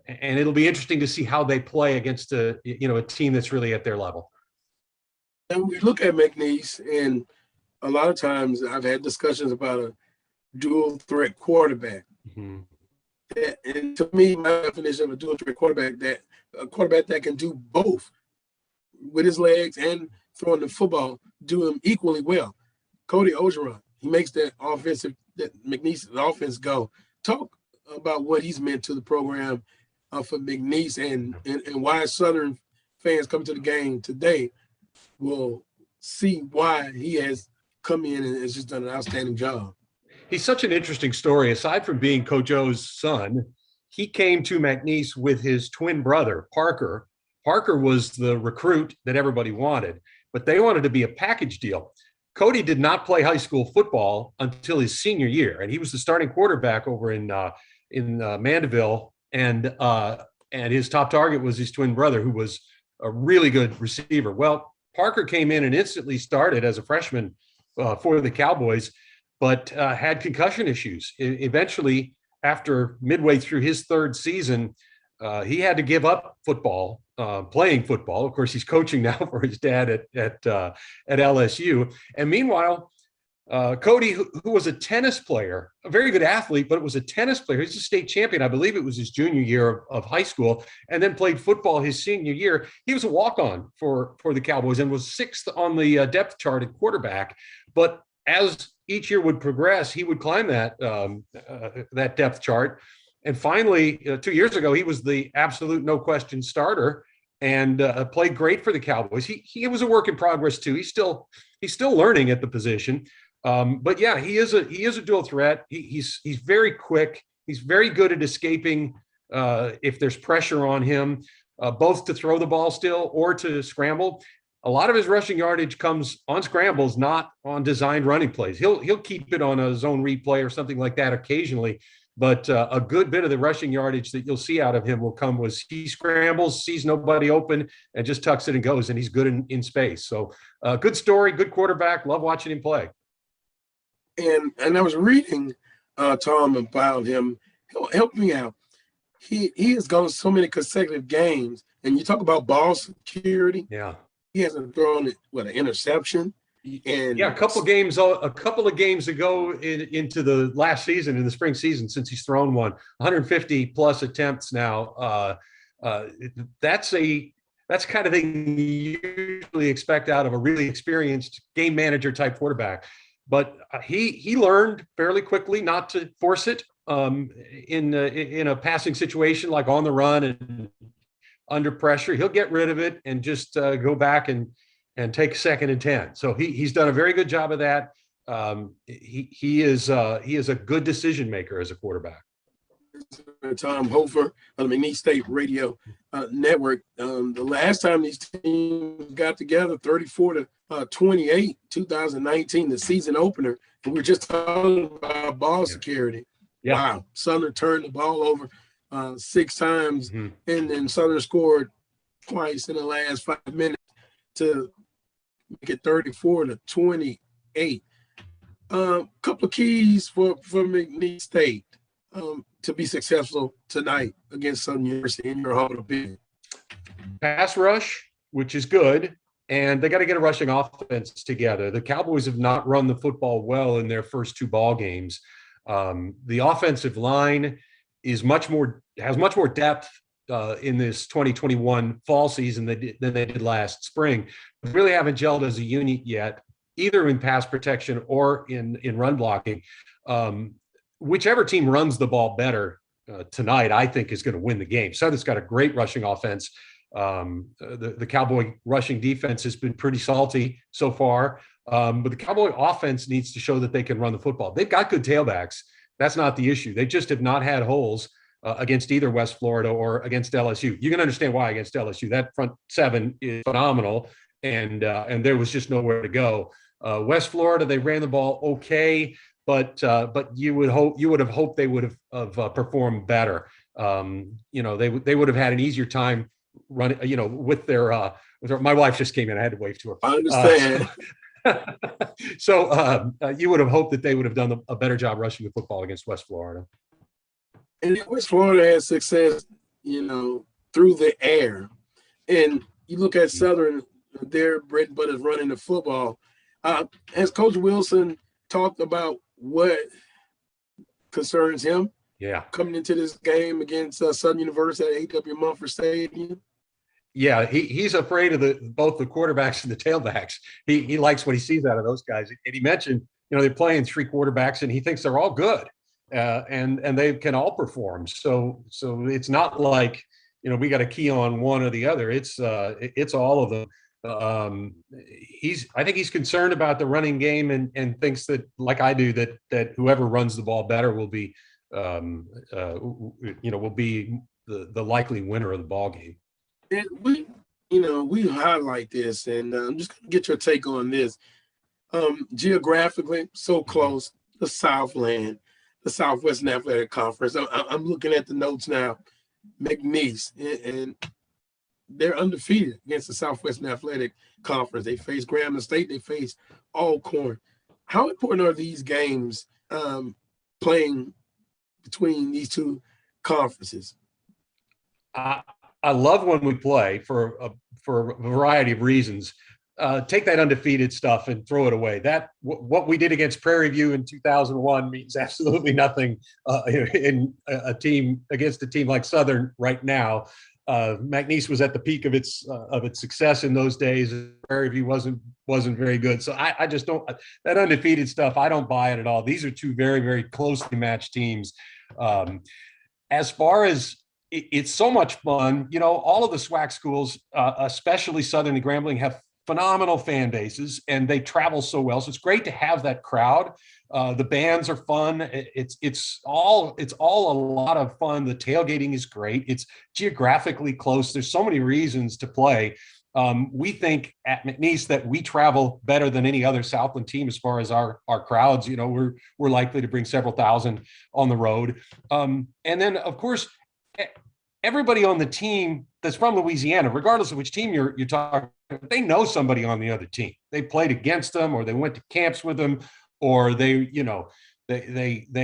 it'll be interesting to see how they play against a team that's really at their level. And we look at McNeese, and a lot of times I've had discussions about a dual threat quarterback. Mm-hmm. And to me, my definition of a dual threat quarterback, that a quarterback that can do both with his legs and throwing the football, do them equally well. Cody Ogeron, he makes that McNeese's offense go. Talk about what he's meant to the program for McNeese and why Southern fans come to the game today will see why he has come in and has just done an outstanding job. He's such an interesting story. Aside from being Coach O's son, he came to McNeese with his twin brother, Parker. Parker was the recruit that everybody wanted, but they wanted to be a package deal. Cody did not play high school football until his senior year, and he was the starting quarterback over in Mandeville, and his top target was his twin brother, who was a really good receiver. Well, Parker came in and instantly started as a freshman for the Cowboys, but had concussion issues. Eventually, after midway through his third season, he had to give up football, playing football. Of course, he's coaching now for his dad at LSU. And meanwhile, Cody, who was a tennis player, a very good athlete, but was a tennis player. He's a state champion. I believe it was his junior year of high school, and then played football his senior year. He was a walk-on for the Cowboys and was sixth on the depth chart at quarterback. But as each year would progress, he would climb that depth chart. And finally, 2 years ago, he was the absolute no question starter and played great for the Cowboys. He was a work in progress too. He's still learning at the position. But yeah, he is a dual threat. He's very quick. He's very good at escaping if there's pressure on him, both to throw the ball still or to scramble. A lot of his rushing yardage comes on scrambles, not on designed running plays. He'll keep it on a zone replay or something like that occasionally, but a good bit of the rushing yardage that you'll see out of him will come was he scrambles, sees nobody open, and just tucks it and goes, and he's good in space. So good story, good quarterback. Love watching him play. And I was reading, Tom, about him. Help me out. He has gone so many consecutive games, and you talk about ball security. Yeah. He hasn't thrown an interception. And yeah, a couple of games ago into the last season, in the spring season, since he's thrown one, 150 plus attempts now. That's kind of thing you usually expect out of a really experienced game manager type quarterback. But he learned fairly quickly not to force it in a passing situation like on the run and under pressure. He'll get rid of it and just go back and take 2nd and 10. So he's done a very good job of that. He is a good decision maker as a quarterback. Tom Hoefer of the McNeese State Radio Network. The last time these teams got together, 34-28, 2019, the season opener. And we're just talking about ball security. Yeah. Wow. Southern turned the ball over 6 times, Mhm. and then Southern scored twice in the last 5 minutes to make it 34-28. Couple of keys for McNeese State to be successful tonight against Southern University in your humble opinion. Pass rush, which is good, and they got to get a rushing offense together. The Cowboys have not run the football well in their first 2 ball games. The offensive line has much more depth in this 2021 fall season than they did last spring. They really haven't gelled as a unit yet, either in pass protection or in run blocking. Whichever team runs the ball better tonight, I think, is going to win the game. Southern's got a great rushing offense. The Cowboy rushing defense has been pretty salty so far, but the Cowboy offense needs to show that they can run the football. They've got good tailbacks. That's not the issue. They just have not had holes against either West Florida or against LSU. You can understand why against LSU. That front 7 is phenomenal, and there was just nowhere to go. West Florida, they ran the ball okay, but you would have hoped they would have performed better. They would have had an easier time running, with their my wife just came in. I had to wave to her. I understand. So you would have hoped that they would have done a better job rushing the football against West Florida. And West Florida has success, through the air. And you look at Southern, their bread and butter is running the football. Has Coach Wilson talked about what concerns him? Yeah. Coming into this game against Southern University at A.W. Mumford Stadium? Yeah, he's afraid of both the quarterbacks and the tailbacks. He likes what he sees out of those guys. And he mentioned, they're playing 3 quarterbacks, and he thinks they're all good, and they can all perform. So it's not like we got to key on one or the other. It's all of them. I think he's concerned about the running game and thinks that, like I do, that whoever runs the ball better will be will be the likely winner of the ball game. And we highlight this, and I'm just going to get your take on this. Geographically, so close, the Southland, the Southwestern Athletic Conference. I'm looking at the notes now. McNeese, and they're undefeated against the Southwestern Athletic Conference. They face Grambling State. They face Alcorn. How important are these games playing between these 2 conferences? I love when we play for a variety of reasons. Take that undefeated stuff and throw it away. What we did against Prairie View in 2001 means absolutely nothing in a team against a team like Southern right now. McNeese was at the peak of its success in those days. Prairie View wasn't very good. So I just don't, that undefeated stuff, I don't buy it at all. These are 2 very, very closely matched teams. As far as it's so much fun, all of the SWAC schools, especially Southern and Grambling, have phenomenal fan bases, and they travel so well. So it's great to have that crowd. The bands are fun. It's all a lot of fun. The tailgating is great. It's geographically close. There's so many reasons to play. We think at McNeese that we travel better than any other Southland team as far as our crowds. We're likely to bring several thousand on the road. And then, of course, everybody on the team that's from Louisiana, regardless of which team you're talking, they know somebody on the other team. They played against them, or they went to camps with them, or they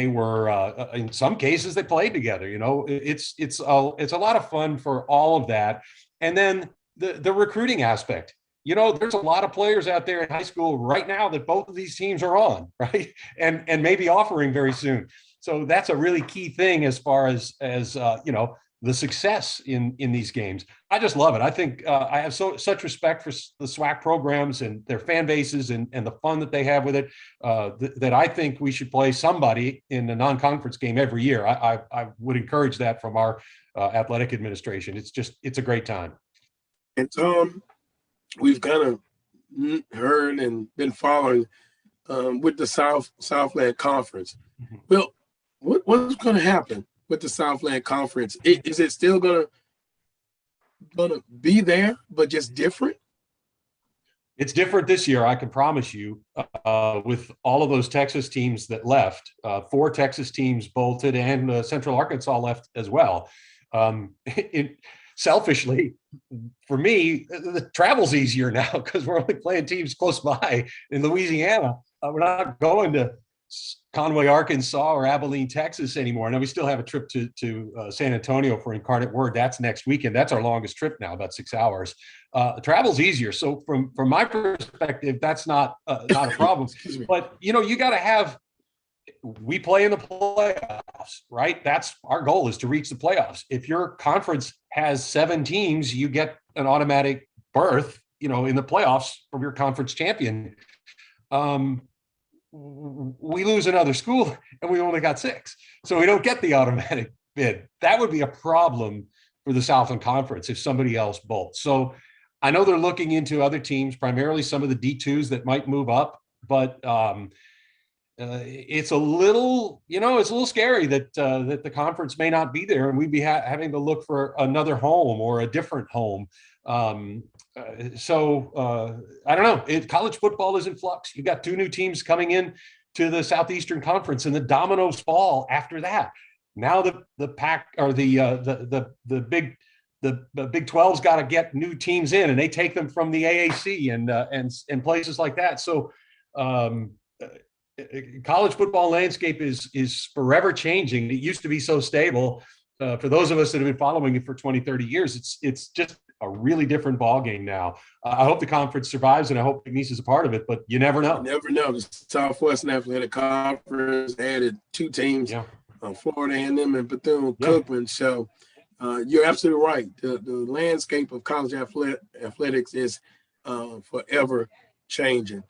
were in some cases they played together. It's a lot of fun for all of that. And then the recruiting aspect. There's a lot of players out there in high school right now that both of these teams are on, right? And maybe offering very soon. So that's a really key thing as far as the success in these games. I just love it. I think I have such respect for the SWAC programs and their fan bases and the fun that they have with it, that I think we should play somebody in a non-conference game every year. I would encourage that from our athletic administration. It's a great time. And Tom, we've kind of heard and been following with the Southland Conference. Mm-hmm. Well, what's going to happen with the Southland Conference? Is it still gonna be there, but just different? It's different this year, I can promise you, with all of those Texas teams that left. 4 Texas teams bolted, and Central Arkansas left as well. Selfishly, for me, the travel's easier now because we're only playing teams close by in Louisiana. We're not going to Conway, Arkansas, or Abilene, Texas anymore. Now we still have a trip to San Antonio for Incarnate Word. That's next weekend. That's our longest trip now, about 6 hours. Travel's easier. So from my perspective, that's not a problem. But you got to have. We play in the playoffs, right? That's our goal, is to reach the playoffs. If your conference has 7 teams, you get an automatic berth, in the playoffs from your conference champion. We lose another school and we only got 6. So we don't get the automatic bid. That would be a problem for the Southland Conference if somebody else bolts. So I know they're looking into other teams, primarily some of the D2s that might move up, but it's a little scary that the conference may not be there, and we'd be having to look for another home or a different home. So I don't know. College football is in flux. You got 2 new teams coming in to the Southeastern Conference, and the dominoes fall after that. Now the Pac or the Big 12's got to get new teams in, and they take them from the AAC and places like that. So college football landscape is forever changing. It used to be so stable. For those of us that have been following it for 20, 30 years, it's just a really different ballgame now. I hope the conference survives, and I hope McNeese is a part of it, but you never know. You never know. The Southwestern Athletic Conference added 2 teams, Florida A&M and Bethune-Cookman. So you're absolutely right. The landscape of college athletics is forever changing.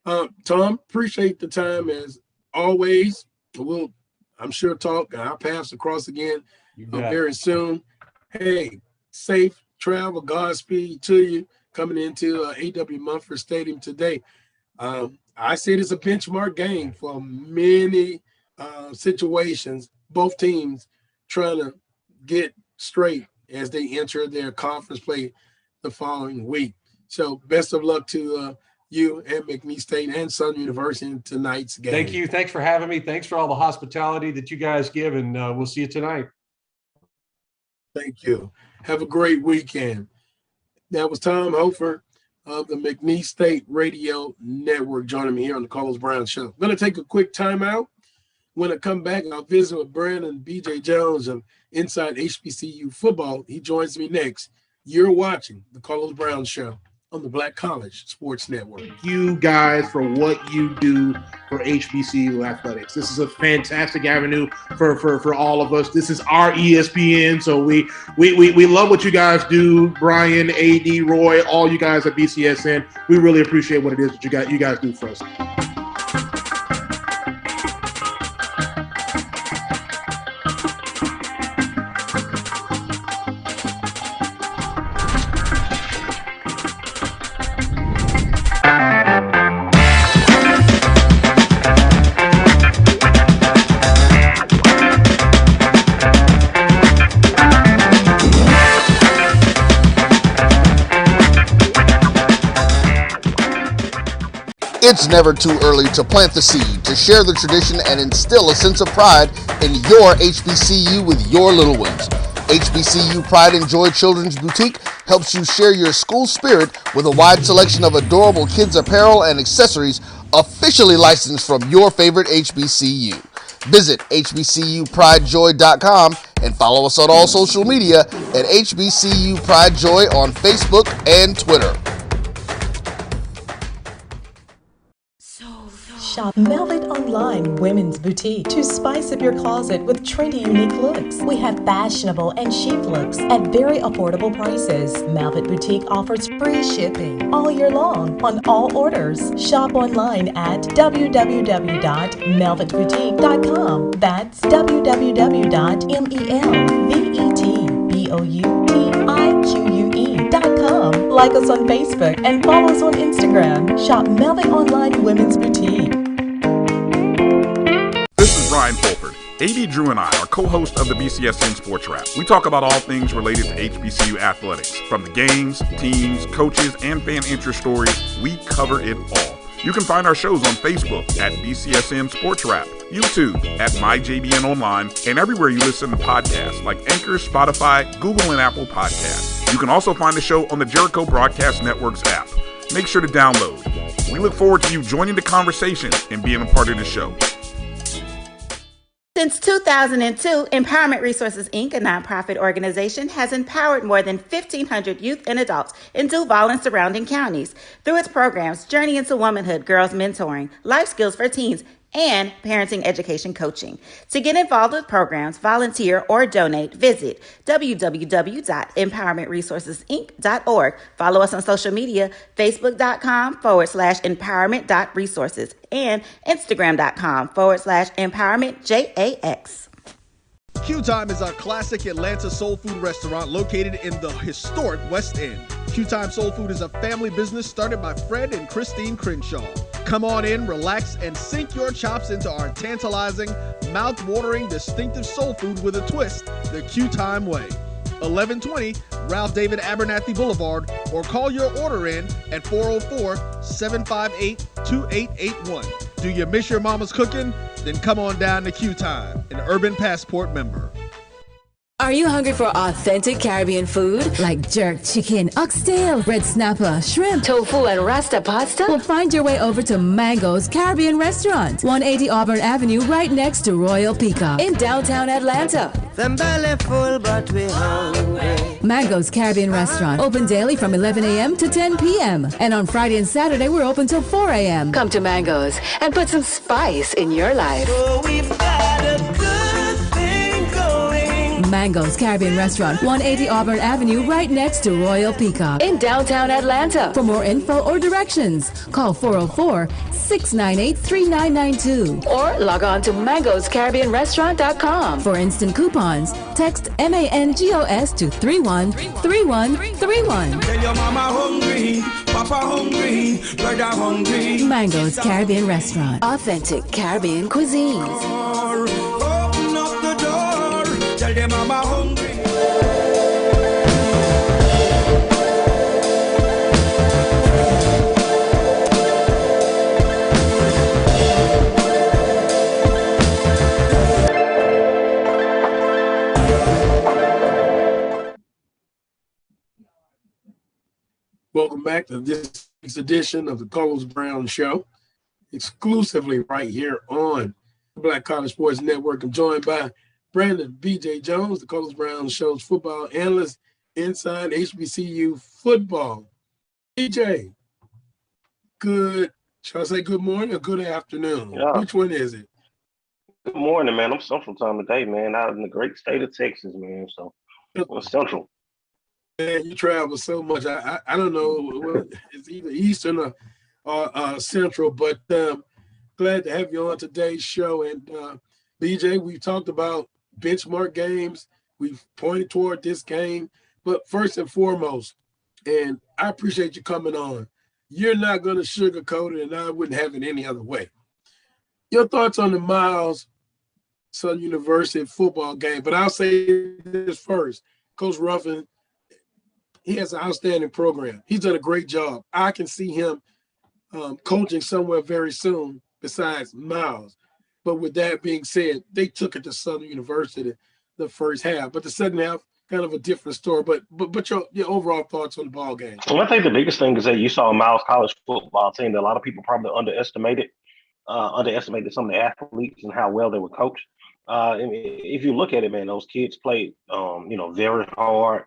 Tom, appreciate the time as always. We'll, I'm sure, talk our paths across again very soon. Hey, safe travel, Godspeed to you coming into A.W. Mumford Stadium today. I see it as a benchmark game for many situations, both teams trying to get straight as they enter their conference play the following week. So best of luck to you and McNeese State and Southern University in tonight's game. Thank you. Thanks for having me. Thanks for all the hospitality that you guys give, and we'll see you tonight. Thank you. Have a great weekend. That was Tom Hoefer of the McNeese State Radio Network joining me here on the Carlos Brown Show. I'm going to take a quick timeout. When I come back, I'll visit with Brandon B.J. Jones of Inside HBCU Football. He joins me next. You're watching the Carlos Brown Show on the Black College Sports Network. Thank you guys for what you do for HBCU athletics. This is a fantastic avenue for all of us. This is our ESPN, so we love what you guys do. Brian, AD, Roy, all you guys at BCSN. We really appreciate what it is that you guys do for us. It's never too early to plant the seed, to share the tradition, and instill a sense of pride in your HBCU with your little ones. HBCU Pride and Joy Children's Boutique helps you share your school spirit with a wide selection of adorable kids apparel and accessories officially licensed from your favorite HBCU. Visit hbcupridejoy.com and follow us on all social media at HBCU Pride Joy on Facebook and Twitter. Shop Velvet Online Women's Boutique to spice up your closet with trendy, unique looks. We have fashionable and chic looks at very affordable prices. Velvet Boutique offers free shipping all year long on all orders. Shop online at www.melvetboutique.com. That's www.melvetboutique.com. Like us on Facebook and follow us on Instagram. Shop Velvet Online Women's Boutique. This is Brian Fulford. AD Drew and I are co-hosts of the BCSN Sports Wrap. We talk about all things related to HBCU athletics. From the games, teams, coaches, and fan interest stories, we cover it all. You can find our shows on Facebook at BCSN Sports Wrap, YouTube at MyJBN Online, and everywhere you listen to podcasts like Anchor, Spotify, Google, and Apple Podcasts. You can also find the show on the Jericho Broadcast Network's app. Make sure to download. We look forward to you joining the conversation and being a part of the show. Since 2002, Empowerment Resources, Inc., a nonprofit organization, has empowered more than 1,500 youth and adults in Duval and surrounding counties. Through its programs, Journey into Womanhood, Girls Mentoring, Life Skills for Teens, and Parenting Education Coaching. To get involved with programs, volunteer, or donate, visit www.empowermentresourcesinc.org. Follow us on social media, facebook.com/empowerment.resources and instagram.com/empowermentJAX. Q Time is a classic Atlanta soul food restaurant located in the historic West End. Q Time Soul Food is a family business started by Fred and Christine Crenshaw. Come on in, relax, and sink your chops into our tantalizing, mouth-watering, distinctive soul food with a twist, the Q Time way. 1120 Ralph David Abernathy Boulevard, or call your order in at 404-758-2881. Do you miss your mama's cooking? Then come on down to Q Time, an Urban Passport member. Are you hungry for authentic Caribbean food like jerk chicken, oxtail, red snapper, shrimp, tofu, and rasta pasta? Well, find your way over to Mango's Caribbean Restaurant, 180 Auburn Avenue, right next to Royal Peacock in downtown Atlanta. Them belly full, but we hungry. Mango's Caribbean Restaurant, open daily from 11 a.m. to 10 p.m. And on Friday and Saturday, we're open till 4 a.m. Come to Mango's and put some spice in your life. So we've got a good thing going. Mango's Caribbean Restaurant, 180 Auburn Avenue, right next to Royal Peacock in downtown Atlanta. For more info or directions, call 404-698-3992 or log on to mangoscaribbeanrestaurant.com. For instant coupons, text MANGOS to 313131. Tell your mama hungry, papa hungry, brother hungry. Mango's Caribbean Restaurant, authentic Caribbean cuisines. Open up the door, tell your mama hungry. Welcome back to this week's edition of the Carlos Brown Show, exclusively right here on the Black College Sports Network. I'm joined by Brandon B.J. Jones, the Carlos Brown Show's football analyst inside HBCU football. B.J., shall I say good morning or good afternoon? Yeah. Which one is it? Good morning, man. I'm Central time today, man, out in the great state of Texas, man. So I'm Central. Man, you travel so much. I don't know. It's either Eastern or Central, but glad to have you on today's show. And BJ, we've talked about benchmark games. We've pointed toward this game. But first and foremost, and I appreciate you coming on, you're not going to sugarcoat it, and I wouldn't have it any other way. Your thoughts on the Miles Southern University football game. But I'll say this first. Coach Ruffin, he has an outstanding program. He's done a great job. I can see him coaching somewhere very soon besides Miles. But with that being said, they took it to Southern University the first half. But the second half, kind of a different story. But your overall thoughts on the ball game. Well, I think the biggest thing is that you saw a Miles College football team that a lot of people probably underestimated some of the athletes and how well they were coached. If you look at it, man, those kids played, very hard.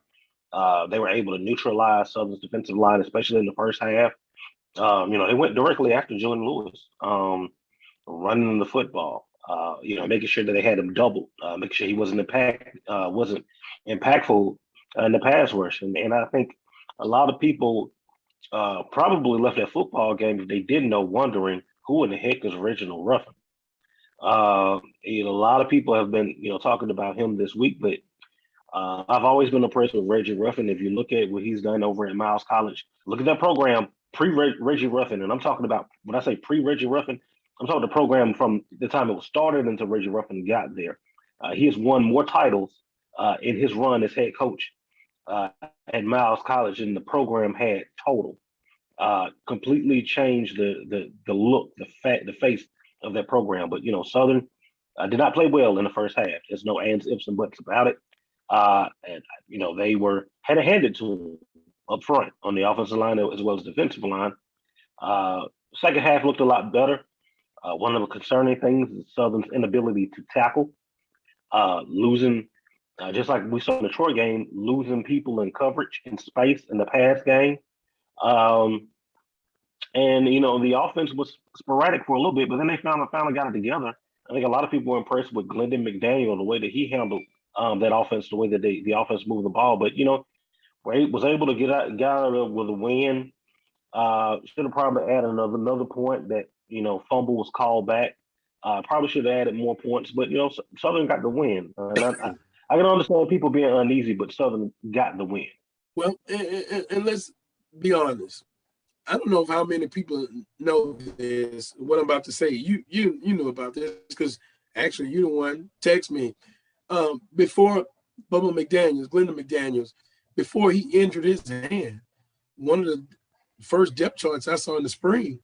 They were able to neutralize Southern's defensive line, especially in the first half. They went directly after Julian Lewis, running the football, making sure that they had him doubled, making sure he wasn't impactful in the pass rush. And I think a lot of people probably left that football game, if they didn't know, wondering who in the heck is Reginald Ruffin. A lot of people have been, talking about him this week, but I've always been impressed with Reggie Ruffin. If you look at what he's done over at Miles College, look at that program pre-Reggie Ruffin. And I'm talking about, when I say pre-Reggie Ruffin, I'm talking the program from the time it was started until Reggie Ruffin got there. He has won more titles in his run as head coach at Miles College than the program had total. Completely changed the look, the face of that program. But Southern did not play well in the first half. There's no ands, ifs, and buts about it. And they had it handed to them up front on the offensive line as well as defensive line. Second half looked a lot better. One of the concerning things is Southern's inability to tackle, losing, just like we saw in the Troy game, losing people in coverage and space in the pass game. And the offense was sporadic for a little bit, but then they finally got it together. I think a lot of people were impressed with Glendon McDaniel, the way that he handled that offense, the way that the offense moved the ball. But was able to get out with a win. Should have probably added another point that fumble was called back. Probably should have added more points, but Southern got the win. I can understand people being uneasy, but Southern got the win. Well, and let's be honest. I don't know if how many people know this. What I'm about to say, you know about this because actually you the one text me before Glendon McDaniels, before he injured his hand. One of the first depth charts I saw in the spring,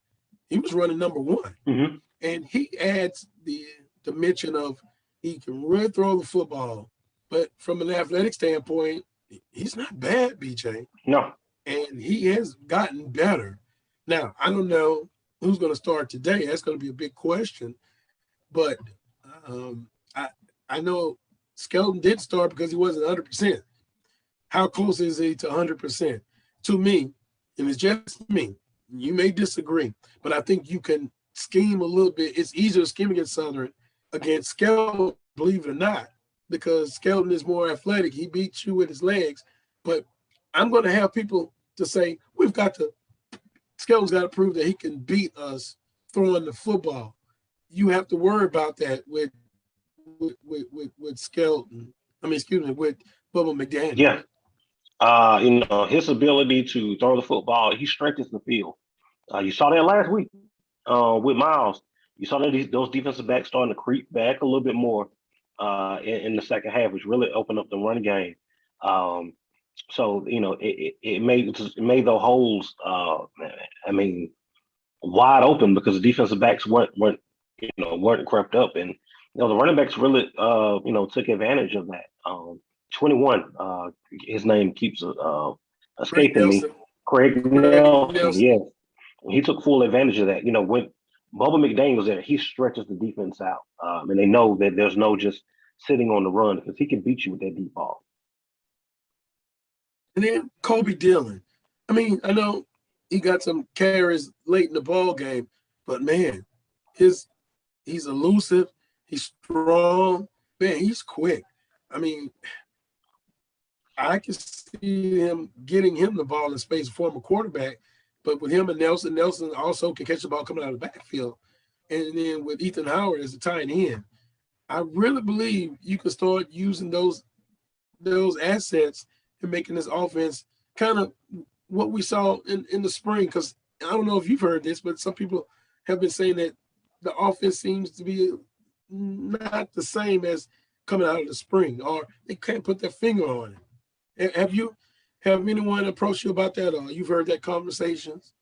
he was running number 1, and he adds the dimension of he can really throw the football, but from an athletic standpoint, he's not bad, BJ. No. And he has gotten better. Now, I don't know who's going to start today. That's going to be a big question. But I know Skelton did start because he wasn't 100%. How close is he to 100%? To me, and it's just me, you may disagree, but I think you can scheme a little bit. It's easier to scheme against Southern against Skelton, believe it or not, because Skelton is more athletic. He beats you with his legs. But I'm going to have people to say, Skelton's got to prove that he can beat us throwing the football. You have to worry about that with Skelton. With Bubba McDaniel. Yeah. His ability to throw the football, he stretches the field. You saw that last week with Miles. You saw that those defensive backs starting to creep back a little bit more in the second half, which really opened up the run game. So it made the holes wide open because the defensive backs weren't crept up, and the running backs really took advantage of that. 21, his name keeps escaping me. Craig Nelson, yes, he took full advantage of that. When Bubba McDaniel was there, he stretches the defense out, and they know that there's no just sitting on the run because he can beat you with that deep ball. And then Kobe Dillon. I know he got some carries late in the ball game, but man, he's elusive. He's strong. Man, he's quick. I can see him getting him the ball in space, former quarterback, but with him and Nelson also can catch the ball coming out of the backfield. And then with Ethan Howard as a tight end, I really believe you can start using those assets and making this offense kind of what we saw in the spring. Because I don't know if you've heard this, but some people have been saying that the offense seems to be not the same as coming out of the spring, or they can't put their finger on it. Have anyone approached you about that, or you've heard that conversations?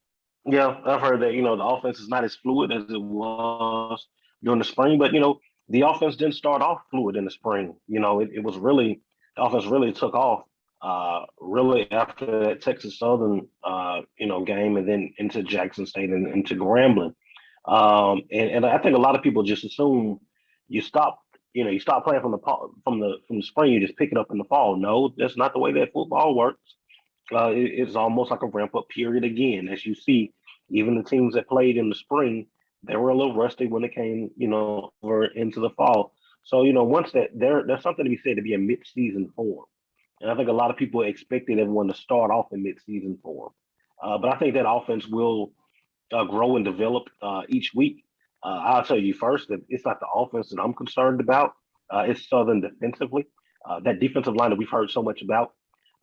Yeah, I've heard that, the offense is not as fluid as it was during the spring, but, the offense didn't start off fluid in the spring. It was really, the offense really took off really after that Texas Southern, game, and then into Jackson State and into Grambling. And I think a lot of people just assume you stop playing from the spring, you just pick it up in the fall. No, that's not the way that football works. It's almost like a ramp up period again. As you see, even the teams that played in the spring, they were a little rusty when it came, over into the fall. So, once that there's something to be said to be a mid-season form. And I think a lot of people expected everyone to start off in mid-season form. But I think that offense will grow and develop each week. I'll tell you first that it's not the offense that I'm concerned about. It's Southern defensively. That defensive line that we've heard so much about,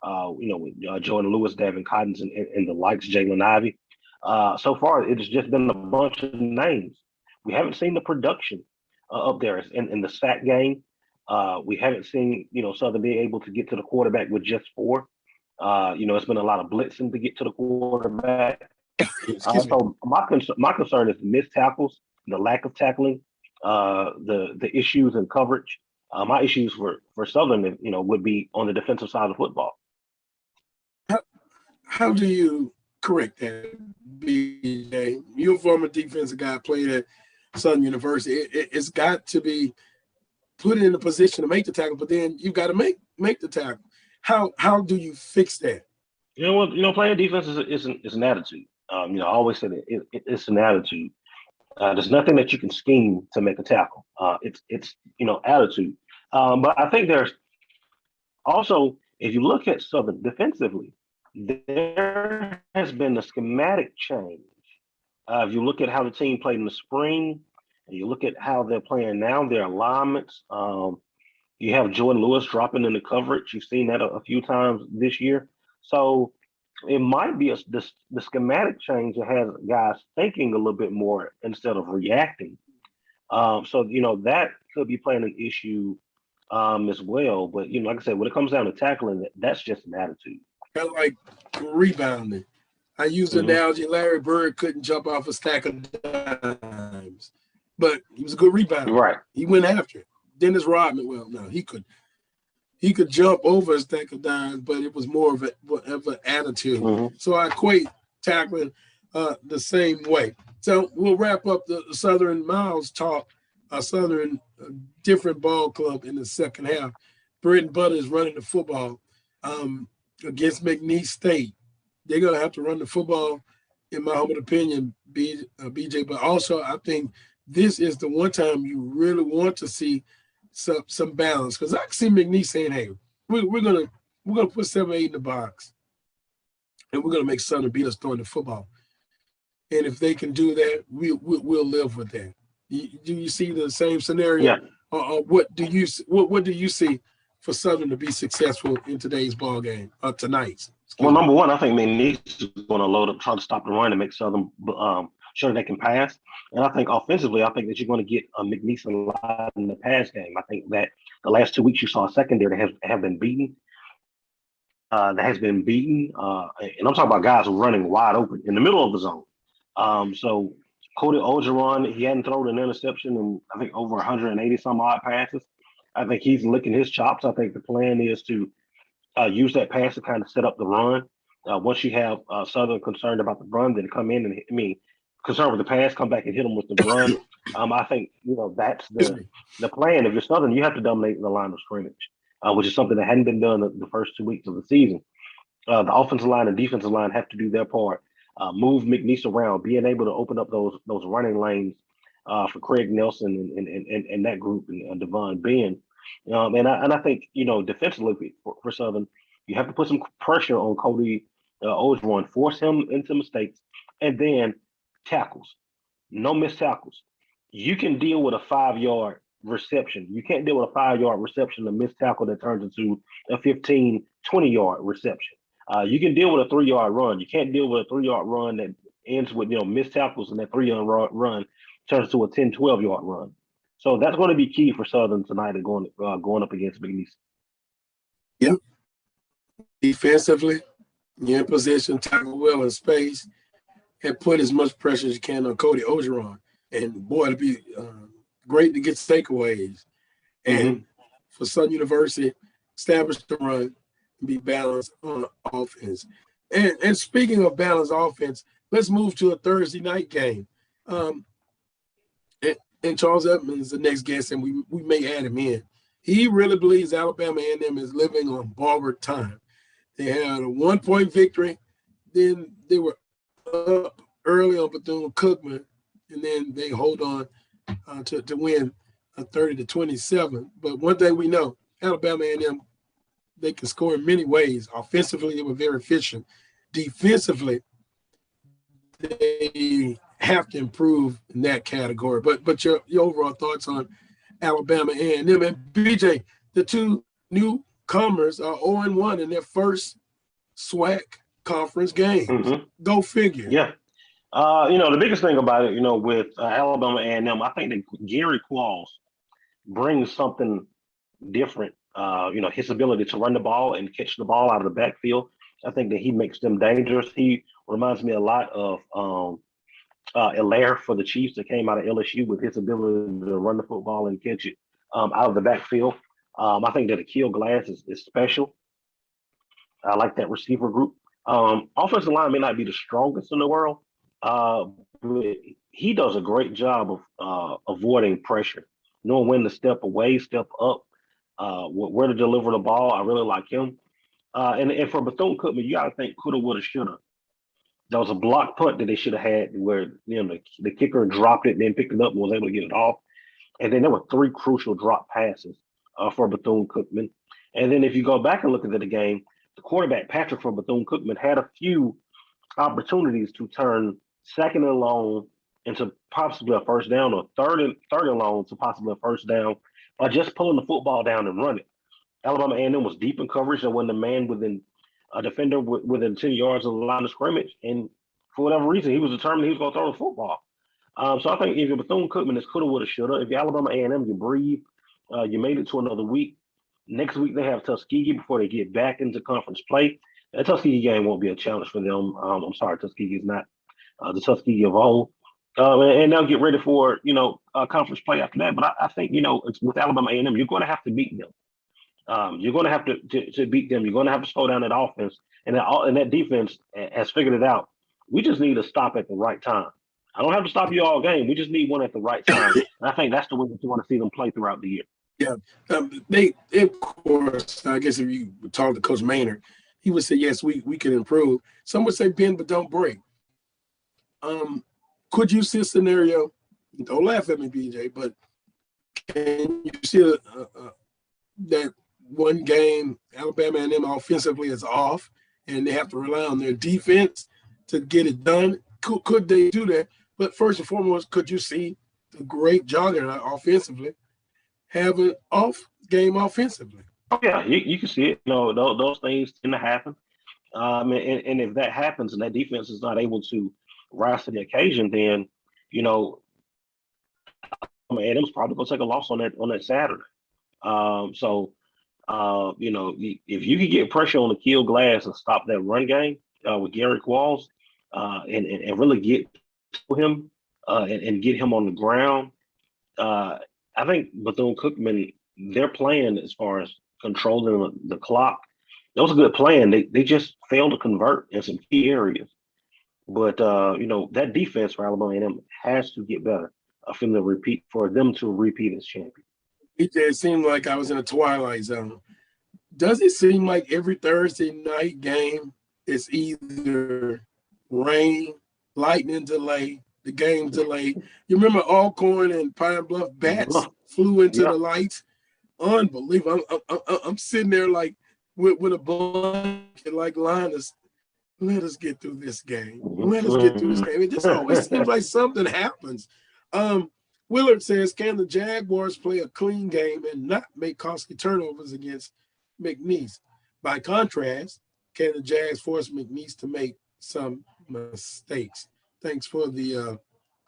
with Jordan Lewis, Davin Cottons, and the likes, Jalen Ivey. So far, it's just been a bunch of names we haven't seen the production up there in the sack game. We haven't seen, Southern be able to get to the quarterback with just 4. It's been a lot of blitzing to get to the quarterback. So my concern is the missed tackles, the lack of tackling, the issues in coverage. My issues for Southern, would be on the defensive side of football. How do you correct that, BJ? You're a former defensive guy, played at Southern University. It's got to be put in a position to make the tackle, but then you got to make the tackle. How do you fix that? Playing defense is an attitude. I always say that it's an attitude. There's nothing that you can scheme to make a tackle. It's attitude. But I think there's also, if you look at Southern defensively, there has been a schematic change. If you look at how the team played in the spring, and you look at how they're playing now, their alignments. You have Jordan Lewis dropping in the coverage. You've seen that a few times this year. So it might be the schematic change that has guys thinking a little bit more instead of reacting. So that could be playing an issue as well. But like I said, when it comes down to tackling, that's just an attitude. Kind of like rebounding. I use the analogy: Larry Bird couldn't jump off a stack of dimes, but he was a good rebounder. Right. He went after it. Dennis Rodman, he could jump over a stack of dimes, but it was more of an attitude. So I equate tackling the same way. So we'll wrap up the Southern Miles talk. Southern different ball club in the second half. Bread and butter is running the football against Mcnesse State. They're going to have to run the football, in my humble opinion, BJ. But also, I think this is the one time you really want to see some balance, because I can see Mcnesse saying, "Hey, we're gonna put 7-8 in the box, and we're gonna make Southern beat us throwing the football." And if they can do that, we'll live with that. Do you see the same scenario? Yeah. Or what do you see for Southern to be successful in today's ball game tonight? Well, number one, I think Mcnesse is going to load up, try to stop the run, and make Southern sure they can pass. And I think offensively, I think that you're going to get Mcnesse a lot in the pass game. I think that the last 2 weeks you saw a secondary that have been beaten. And I'm talking about guys running wide open in the middle of the zone. So Cody Ogeron, he hadn't thrown an interception in, I think, over 180 some odd passes. I think he's licking his chops. I think the plan is to use that pass to kind of set up the run. Once you have Southern concerned about the run, then come in and concerned with the pass, come back and hit them with the run. I think that's the plan. If you're Southern, you have to dominate the line of scrimmage, which is something that hadn't been done the first 2 weeks of the season. The offensive line and defensive line have to do their part. Move Mcnesse around, being able to open up those running lanes for Craig Nelson and that group and Devon Ben. And I think defensively for Southern, you have to put some pressure on Cody Ogeron, force him into mistakes, and then tackles. No missed tackles. You can deal with a 5-yard reception. You can't deal with a 5-yard reception, a missed tackle that turns into a 15, 20-yard reception. You can deal with a 3-yard run. You can't deal with a 3-yard run that ends with missed tackles, and that 3-yard run turns to a 10, 12-yard run. So that's going to be key for Southern tonight and going up against Mcnesse. Yeah. Defensively, you're in position, tackle well in space, and put as much pressure as you can on Cody Ogeron. And boy, it'd be great to get takeaways. And for Southern University, establish the run and be balanced on offense. And speaking of balanced offense, let's move to a Thursday night game. And Charles Edmond is the next guest, and we may add him in. He really believes Alabama A&M is living on borrowed time. They had a 1-point victory. Then they were up early on Bethune-Cookman, and then they hold on to win 30-27. But one thing we know, Alabama A&M, they can score in many ways. Offensively, they were very efficient. Defensively, they have to improve in that category. But your overall thoughts on Alabama A&M. And BJ, the two newcomers are 0-1 in their first SWAC conference games. Go figure. Yeah. The biggest thing about it, with Alabama A&M, I think that Gary Qualls brings something different. His ability to run the ball and catch the ball out of the backfield. I think that he makes them dangerous. He reminds me a lot of Elaire for the Chiefs that came out of LSU with his ability to run the football and catch it out of the backfield. I think that Akil Glass is special. I like that receiver group. Offensive line may not be the strongest in the world, but he does a great job of avoiding pressure, knowing when to step away, step up, where to deliver the ball. I really like him. And for Bethune-Cookman, you got to think coulda, woulda, shoulda. There was a block punt that they should have had where the kicker dropped it, then picked it up and was able to get it off. And then there were 3 crucial drop passes for Bethune-Cookman. And then if you go back and look at the game, the quarterback, Patrick for Bethune-Cookman, had a few opportunities to turn second and long into possibly a first down, or third and long to possibly a first down, by just pulling the football down and running. Alabama A&M was deep in coverage and when the man within a defender within 10 yards of the line of scrimmage, and for whatever reason, he was determined he was going to throw the football. So I think if you're Bethune-Cookman, it's coulda, woulda, shoulda. If you're Alabama A&M, you breathe. You made it to another week. Next week they have Tuskegee before they get back into conference play. That Tuskegee game won't be a challenge for them. I'm sorry, Tuskegee is not the Tuskegee of old. And they'll get ready for conference play after that. But I think it's with Alabama A&M, you're going to have to beat them. You're going to have to beat them. You're going to have to slow down that offense, and that defense has figured it out. We just need to stop at the right time. I don't have to stop you all game. We just need one at the right time. And I think that's the way that you want to see them play throughout the year. Yeah, they of course. I guess if you talk to Coach Maynard, he would say yes, we can improve. Some would say bend but don't break. Could you see a scenario? Don't laugh at me, BJ, but can you see that one game Alabama and them offensively is off, and they have to rely on their defense to get it done? Could they do that? But first and foremost, could you see the great juggernaut offensively have an off game offensively? Oh yeah, you can see it. Those things tend to happen. And if that happens and that defense is not able to rise to the occasion, then Adams probably gonna take a loss on that Saturday. If you could get pressure on Akil Glass and stop that run game with Gary Qualls, and really get to him and get him on the ground, I think Bethune-Cookman, their plan as far as controlling the clock, that was a good plan. They just failed to convert in some key areas. But that defense for Alabama A&M has to get better for them to repeat as champion. It seemed like I was in a twilight zone. Does it seem like every Thursday night game is either rain, lightning delay, the game delay? You remember Alcorn and Pine Bluff bats flew into the lights? Unbelievable. I'm sitting there like with a blanket like Linus. Let us get through this game. Let us get through this game. It just always seems like something happens. Willard says, can the Jaguars play a clean game and not make costly turnovers against Mcnesse? By contrast, can the Jags force Mcnesse to make some mistakes? Thanks for the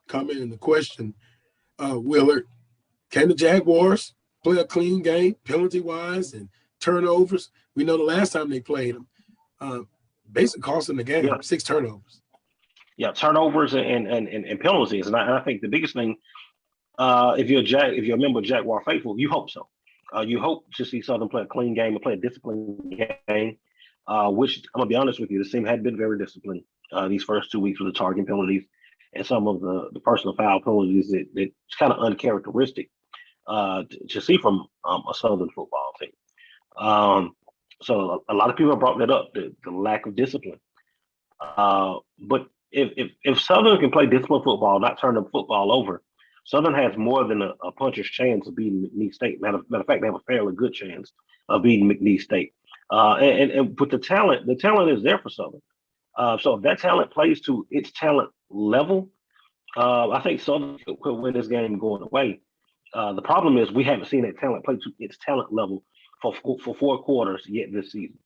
comment and the question, Willard. Can the Jaguars play a clean game, penalty-wise and turnovers? We know the last time they played them, basically costing the game, 6 turnovers. Yeah, turnovers and penalties. And I think the biggest thing, if you're a member of Jaguar faithful, you hope so. You hope to see Southern play a clean game and play a disciplined game, which I'm gonna be honest with you, the team had been very disciplined these first 2 weeks with the targeting penalties and some of the personal foul penalties that's kind of uncharacteristic to see from a Southern football team. So a lot of people have brought that up, the lack of discipline. But if Southern can play disciplined football, not turn the football over, Southern has more than a puncher's chance of beating McNeese State. Matter of fact, they have a fairly good chance of beating McNeese State. But the talent is there for Southern. So if that talent plays to its talent level, I think Southern could win this game going away. The problem is we haven't seen that talent play to its talent level for 4 quarters yet this season.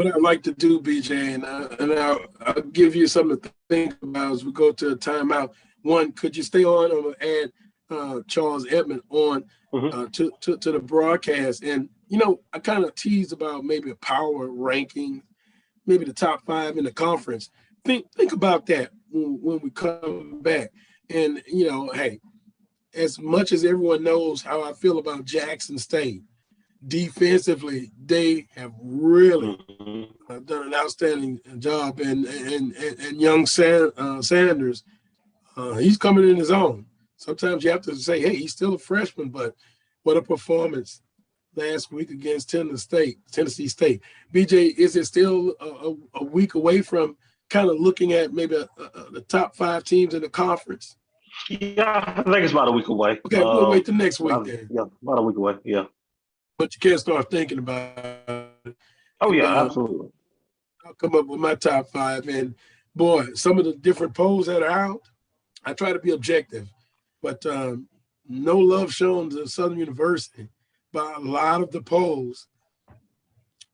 what I'd like to do, BJ, and I'll give you something to think about as we go to a timeout. One, could you stay on? I'm gonna add Charles Edmond on to the broadcast. And I kind of teased about maybe a power ranking, maybe the top 5 in the conference. Think about that when we come back. And hey, as much as everyone knows how I feel about Jackson State, defensively, they have really done an outstanding job. And young Sanders, he's coming in his own. Sometimes you have to say, hey, he's still a freshman, but what a performance last week against Tennessee State. BJ, is it still a week away from kind of looking at maybe the top 5 teams in the conference? Yeah, I think it's about a week away. Okay, we'll wait the next week then. Yeah, about a week away, yeah. But you can't start thinking about it. Oh, yeah, absolutely. I'll come up with my top 5. And, boy, some of the different polls that are out, I try to be objective. But no love shown to Southern University by a lot of the polls.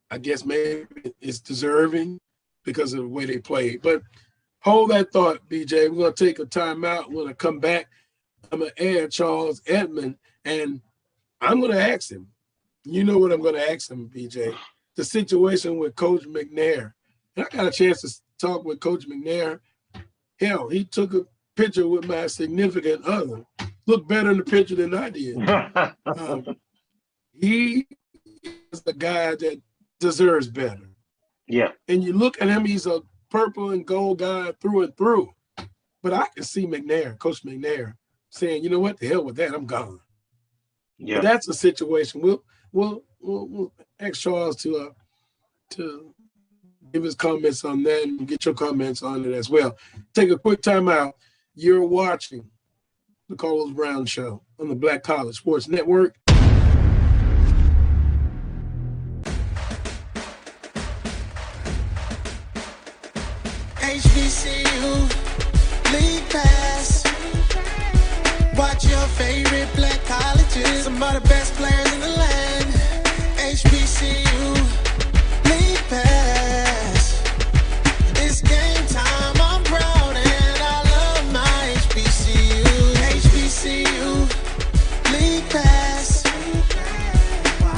I guess maybe it's deserving because of the way they played. But hold that thought, BJ. We're going to take a timeout. We're going to come back. I'm going to add Charles Edmond, and I'm going to ask him. You know what I'm going to ask him, BJ? The situation with Coach Mcnesse. And I got a chance to talk with Coach Mcnesse. Hell, he took a picture with my significant other. Looked better in the picture than I did. He is the guy that deserves better. Yeah. And you look at him, he's a purple and gold guy through and through. But I can see Coach McNair, saying, you know what, the hell with that, I'm gone. Yeah. But that's a situation. We'll ask Charles to give his comments on that and get your comments on it as well. Take a quick time out. You're watching the Carlos Brown Show on the Black College Sports Network. HBCU League Pass. Watch your favorite black colleges. Some of the best players in the land. HBCU League Pass. It's game time. I'm proud and I love my HBCU. HBCU League Pass.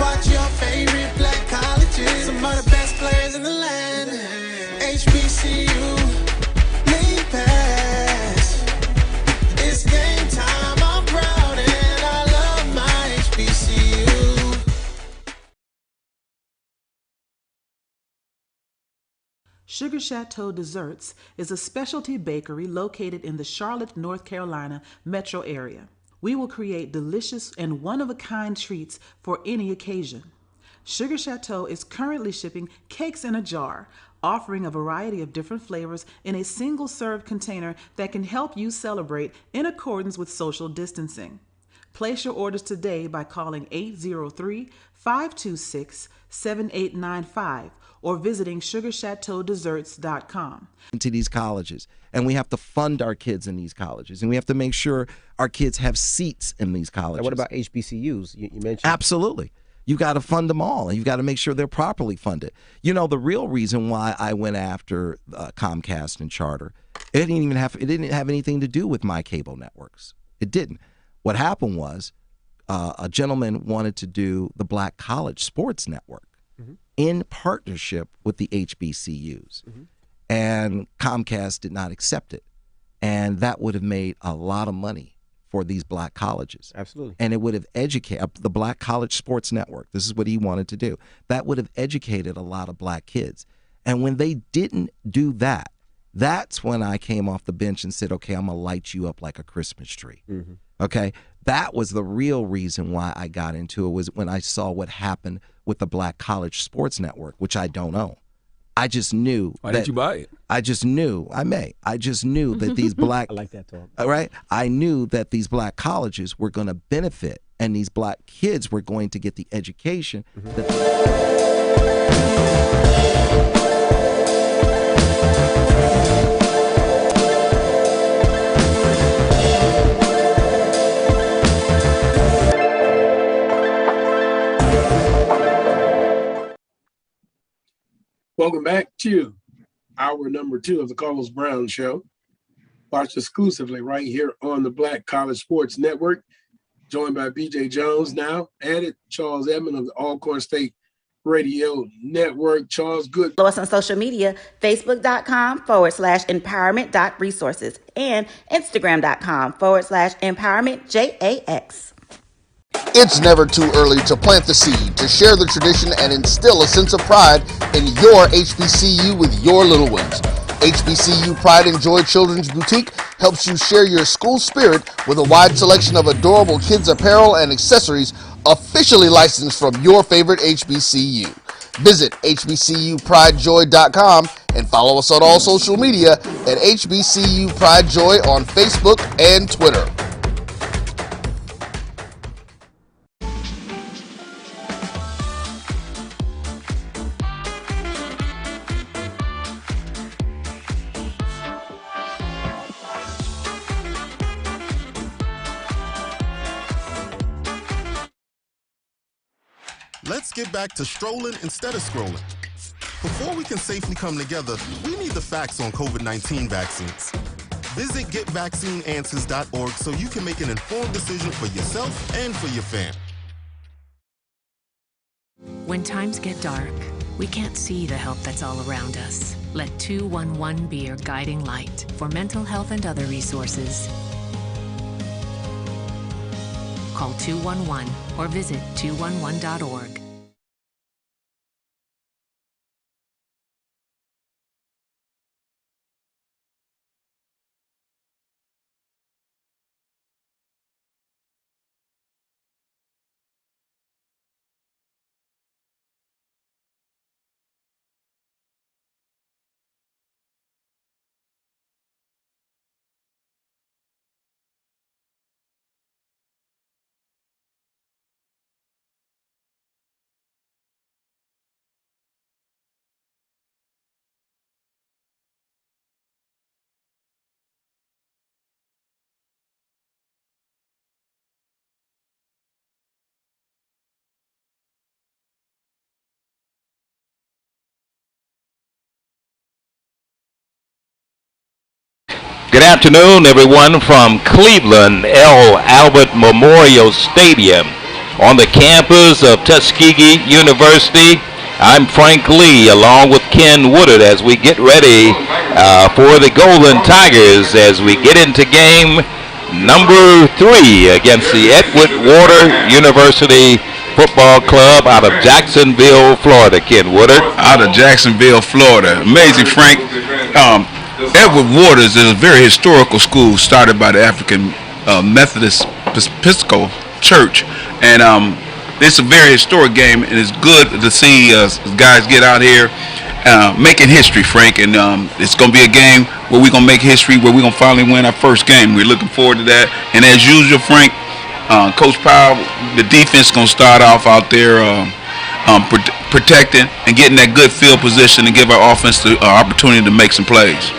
Watch your favorite black colleges. Some of the best players in the land. HBCU League Pass. It's game time. I'm proud and I love my HBCU. Sugar Chateau Desserts is a specialty bakery located in the Charlotte, North Carolina metro area. We will create delicious and one-of-a-kind treats for any occasion. Sugar Chateau is currently shipping cakes in a jar, offering a variety of different flavors in a single-serve container that can help you celebrate in accordance with social distancing. Place your orders today by calling 803-526-7895 or visiting sugarchateaudesserts.com. Into these colleges, and we have to fund our kids in these colleges, and we have to make sure our kids have seats in these colleges. And what about HBCUs? You mentioned. Absolutely. You got to fund them all, and you got to make sure they're properly funded. You know, the real reason why I went after Comcast and Charter, it didn't have anything to do with my cable networks. It didn't. What happened was a gentleman wanted to do the Black College Sports Network in partnership with the HBCUs, and Comcast did not accept it, and that would have made a lot of money for these black colleges. Absolutely. And it would have educated the Black College Sports Network. This is what he wanted to do. That would have educated a lot of black kids. And when they didn't do that, that's when I came off the bench and said, okay, I'm going to light you up like a Christmas tree. Okay? That was the real reason why I got into it, was when I saw what happened with the Black College Sports Network, which I don't own. I just knew. Why didn't you buy it? I just knew. I just knew that these black. I like that talk. Right? I knew that these black colleges were going to benefit, and these black kids were going to get the education that. to hour number 2 of the Carlos Brown Show. Watched exclusively right here on the Black College Sports Network. Joined by BJ Jones now. Added Charles Edmond of the Alcorn State Radio Network. Charles, good. Follow us on social media, facebook.com/empowerment.resources and instagram.com/empowermentJAX. It's never too early to plant the seed, to share the tradition, and instill a sense of pride in your HBCU with your little ones. HBCU Pride and Joy Children's Boutique helps you share your school spirit with a wide selection of adorable kids apparel and accessories officially licensed from your favorite HBCU. Visit hbcupridejoy.com and follow us on all social media at HBCU Pride Joy on Facebook and Twitter. Let's get back to strolling instead of scrolling. Before we can safely come together, we need the facts on COVID-19 vaccines. Visit getvaccineanswers.org so you can make an informed decision for yourself and for your family. When times get dark, we can't see the help that's all around us. Let 211 be your guiding light for mental health and other resources. Call 211 or visit 211.org. Good afternoon, everyone, from Cleveland L. Albert Memorial Stadium on the campus of Tuskegee University. I'm Frank Lee, along with Ken Woodard, as we get ready for the Golden Tigers as we get into game number 3 against the Edward Water University Football Club out of Jacksonville, Florida. Ken Woodard. Out of Jacksonville, Florida. Amazing, Frank. Edward Waters is a very historical school started by the African Methodist Episcopal Church, and it's a very historic game, and it's good to see guys get out here making history, Frank, and it's going to be a game where we're going to make history, where we're going to finally win our first game. We're looking forward to that, and as usual, Frank, Coach Powell, the defense is going to start off out there protecting and getting that good field position and give our offense the opportunity to make some plays.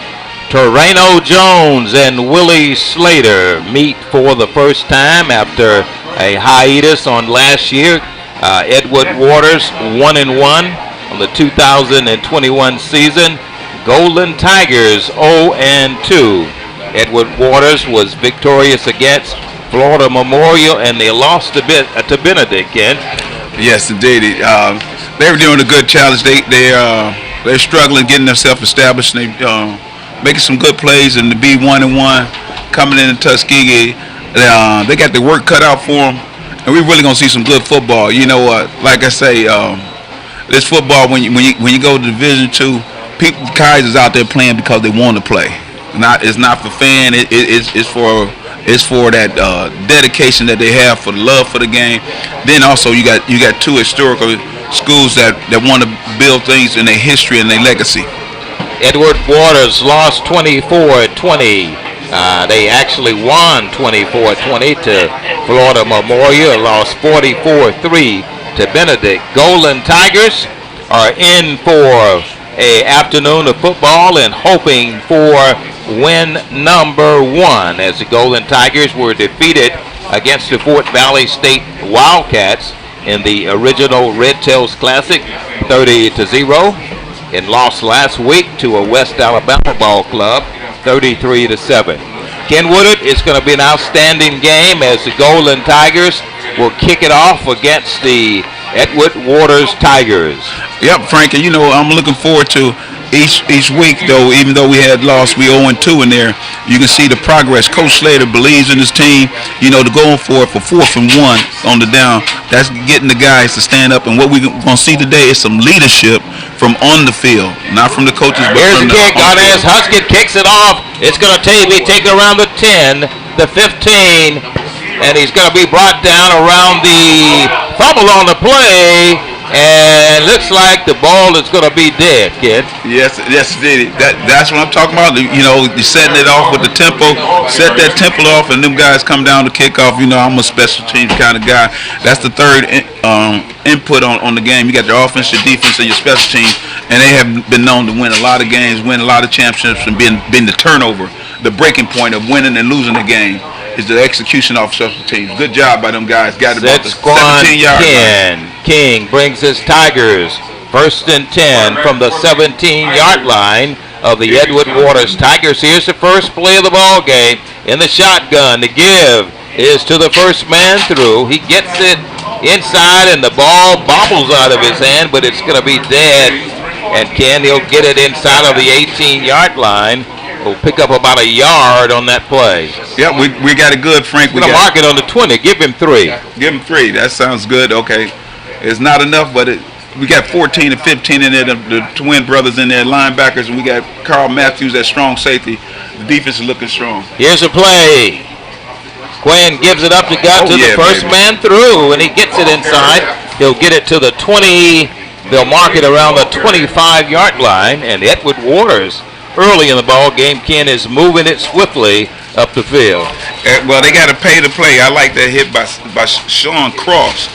Terreno Jones and Willie Slater meet for the first time after a hiatus on last year. Edward Waters 1-1 on the 2021 season. Golden Tigers 0-2. Edward Waters was victorious against Florida Memorial, and they lost a bit to Benedict, Ken. Yes, indeed. They were doing a good challenge. They're struggling getting themselves established. And they making some good plays, and to be 1-1 coming into Tuskegee, they got the work cut out for them, and we're really gonna see some good football. You know what? Like I say, this football when you go to Division II, people guys is out there playing because they want to play. It's not for fan. It's for that dedication that they have for the love for the game. Then also you got two historical schools that want to build things in their history and their legacy. Edward Waters lost 24-20. They actually won 24-20 to Florida Memorial, lost 44-3 to Benedict. Golden Tigers are in for an afternoon of football and hoping for win number 1, as the Golden Tigers were defeated against the Fort Valley State Wildcats in the original Red Tails Classic 30-0. and lost last week to a West Alabama ball club, 33-7. Ken Woodard, it's going to be an outstanding game as the Golden Tigers will kick it off against the Edward Waters Tigers. Yep, Frank, and I'm looking forward to each week, though. Even though we had lost, we 0-2 in there. You can see the progress. Coach Slater believes in his team. To go for it for 4th and 1 on the down. That's getting the guys to stand up. And what we're going to see today is some leadership from on the field, not from the coaches. But here's from the kick. Arnaz Huskin kicks it off. It's going to be taken around the 10, the 15, and he's going to be brought down around the fumble on the play. And looks like the ball is going to be dead, kid. Yes, it. That's what I'm talking about. You're setting it off with the tempo. Set that tempo off, and them guys come down to kick off. I'm a special teams kind of guy. That's the third input on the game. You got your offense, your defense, and your special teams, and they have been known to win a lot of games, win a lot of championships, and been the turnover, the breaking point of winning and losing the game. Is the execution off special teams. Good job by them guys. Got it about the 17-yard line. King brings his Tigers 1st and 10 from the 17-yard line of the Edward Waters Tigers. Here's the first play of the ball game in the shotgun. The give is to the first man through. He gets it inside, and the ball bobbles out of his hand, but it's going to be dead. And he'll get it inside of the 18-yard line. We'll pick up about a yard on that play. Yeah, we got it good, Frank. We're going to mark it on the 20. Give him 3. Give him 3. That sounds good. Okay. It's not enough, but we got 14 and 15 in there, the twin brothers in there, linebackers, and we got Carl Matthews at strong safety. The defense is looking strong. Here's a play. Quinn gives it up to the first man through, and he gets it inside. He'll get it to the 20. They'll mark it around the 25-yard line, and Edward Waters, early in the ball game, Ken is moving it swiftly up the field. Well, they got to pay to play. I like that hit by Sean Cross.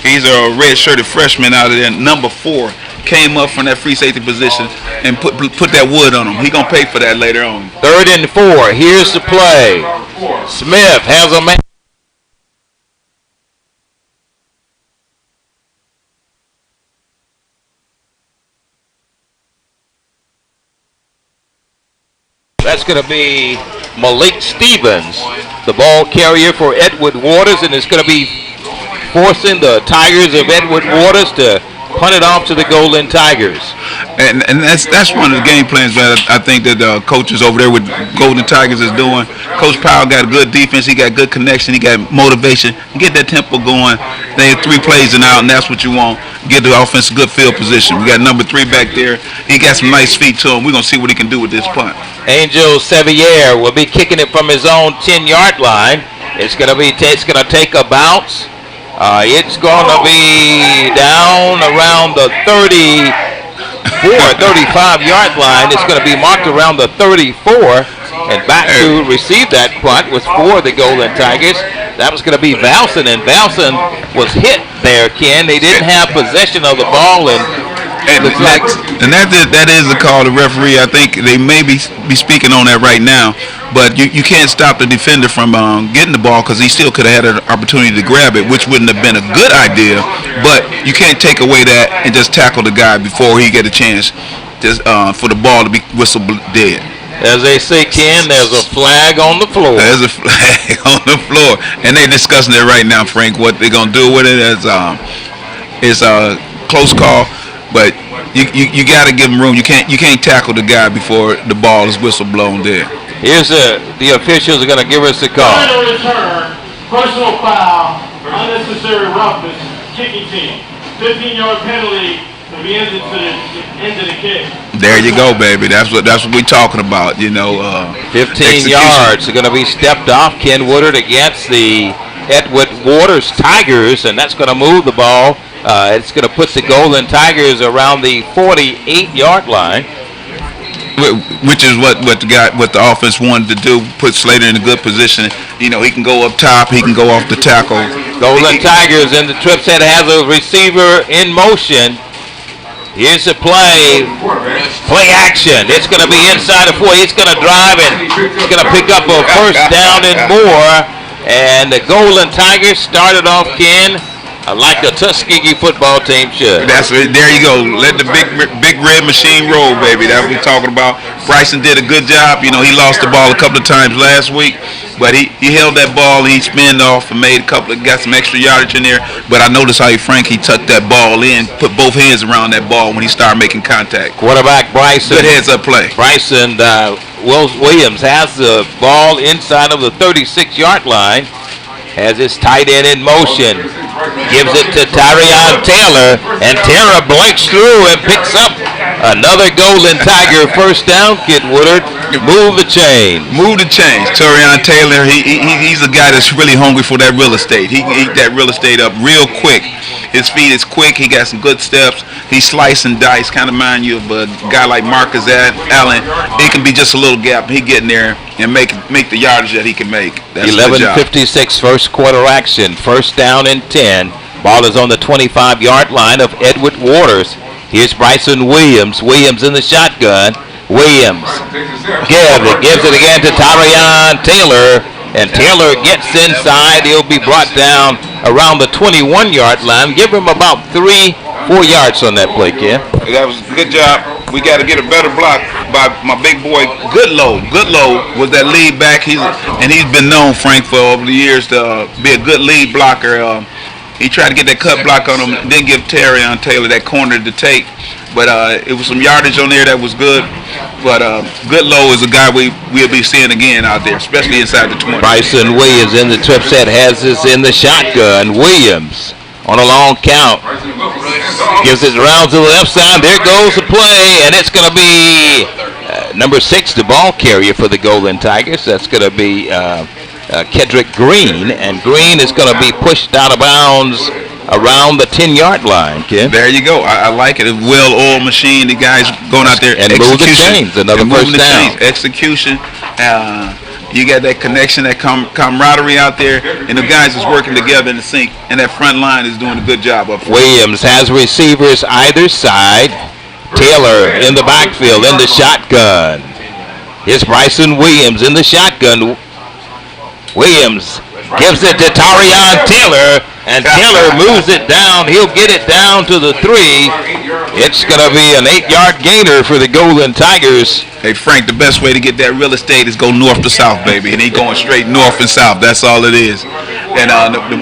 He's a red-shirted freshman out of there, number 4. Came up from that free safety position and put that wood on him. He's going to pay for that later on. 3rd and 4. Here's the play. Smith has a man. That's going to be Malik Stevens, the ball carrier for Edward Waters, and it's going to be forcing the Tigers of Edward Waters to punt it off to the Golden Tigers. And that's one of the game plans that I think that the coaches over there with Golden Tigers is doing. Coach Powell got a good defense. He got good connection. He got motivation. Get that tempo going. They have 3 plays and out, and that's what you want. Get the offense a good field position. We got number 3 back there. He got some nice feet to him. We're going to see what he can do with this punt. Angel Sevier will be kicking it from his own 10-yard line. It's going to take a bounce. It's going to be down around the 35-yard line. It's going to be marked around the 34. And back to receive that punt was for the Golden Tigers. That was going to be Valson, and Valson was hit there, Ken. They didn't have possession of the ball, and that is the call. The referee, I think they may be speaking on that right now. But you can't stop the defender from getting the ball because he still could have had an opportunity to grab it, which wouldn't have been a good idea. But you can't take away that and just tackle the guy before he get a chance for the ball to be whistle dead. As they say, Ken, there's a flag on the floor. There's a flag on the floor, and they're discussing it right now, Frank. What they're gonna do with it is a close call. But you got to give him room. You can't tackle the guy before the ball is whistle blown dead. Here's the officials are going to give us the call. Return, personal foul, unnecessary roughness, kicking team, 15-yard penalty to be ended to the kick. There you go, baby. That's what we're talking about. 15 yards are going to be stepped off. Ken Woodard against the Edward Waters Tigers, and that's going to move the ball. It's going to put the Golden Tigers around the 48-yard line, which is what the offense wanted to do. Put Slater in a good position. He can go up top. He can go off the tackle. Golden Tigers in the trip set has a receiver in motion. Here's the play action. It's going to be inside the 4. He's going to drive and he's going to pick up a first down and more. And the Golden Tigers started off, Ken, Like a Tuskegee football team should. That's it. There you go. Let the big red machine roll, baby. That's what we're talking about. Bryson did a good job. You know, he lost the ball a couple of times last week, but he held that ball and he spinned off and made got some extra yardage in there. But I noticed how he tucked that ball in, put both hands around that ball when he started making contact. Quarterback Bryson. Good heads up play. Bryson Williams has the ball inside of the 36-yard line. Has his tight end in motion. Gives it to Tyrion Taylor, and Taylor blinks through and picks up another Golden Tiger first down. Kid Woodard, move the chain. Move the chains. Tyrion Taylor, he's a guy that's really hungry for that real estate. He can eat that real estate up real quick. His feet is quick. He got some good steps. He slice and dice, kind of mind you of a guy like Marcus Allen. It can be just a little gap. He get in there and make the yardage that he can make. That's 11:56 first quarter action. First down and 10. Ball is on the 25-yard line of Edward Waters. Here's Bryson Williams. Williams in the shotgun. Williams gives it again to Tyrion Taylor. And Taylor gets inside. He'll be brought down around the 21-yard line. Give him about 3-4 yards on that play, Ken. That was a good job. We got to get a better block by my big boy Goodlow. Goodlow was that lead back. He's been known, Frank, for over the years to be a good lead blocker. He tried to get that cut block on him, didn't give Tyrion Taylor that corner to take. But it was some yardage on there that was good. But Goodlow is a guy we'll be seeing again out there, especially inside the 20. Bryson Williams in the trip set has this in the shotgun. Williams on a long count. Gives it around to the left side. There goes the play, and it's going to be number 6, the ball carrier for the Golden Tigers. That's going to be Kedrick Green, and Green is going to be pushed out of bounds around the 10-yard line, Ken. There you go. I like it. A well-oiled machine. The guys going out there. And move the chains. Another first down. Execution. You got that connection, that camaraderie out there, and the guys is working together in the sync, and that front line is doing a good job up front. Williams has receivers either side. Taylor in the backfield in the shotgun. Here's Bryson Williams in the shotgun. Williams gives it to Tyrion Taylor, and Taylor moves it down. He'll get it down to the 3. It's going to be an 8-yard gainer for the Golden Tigers. Hey, Frank, the best way to get that real estate is go north to south, baby. And he going straight north and south. That's all it is. And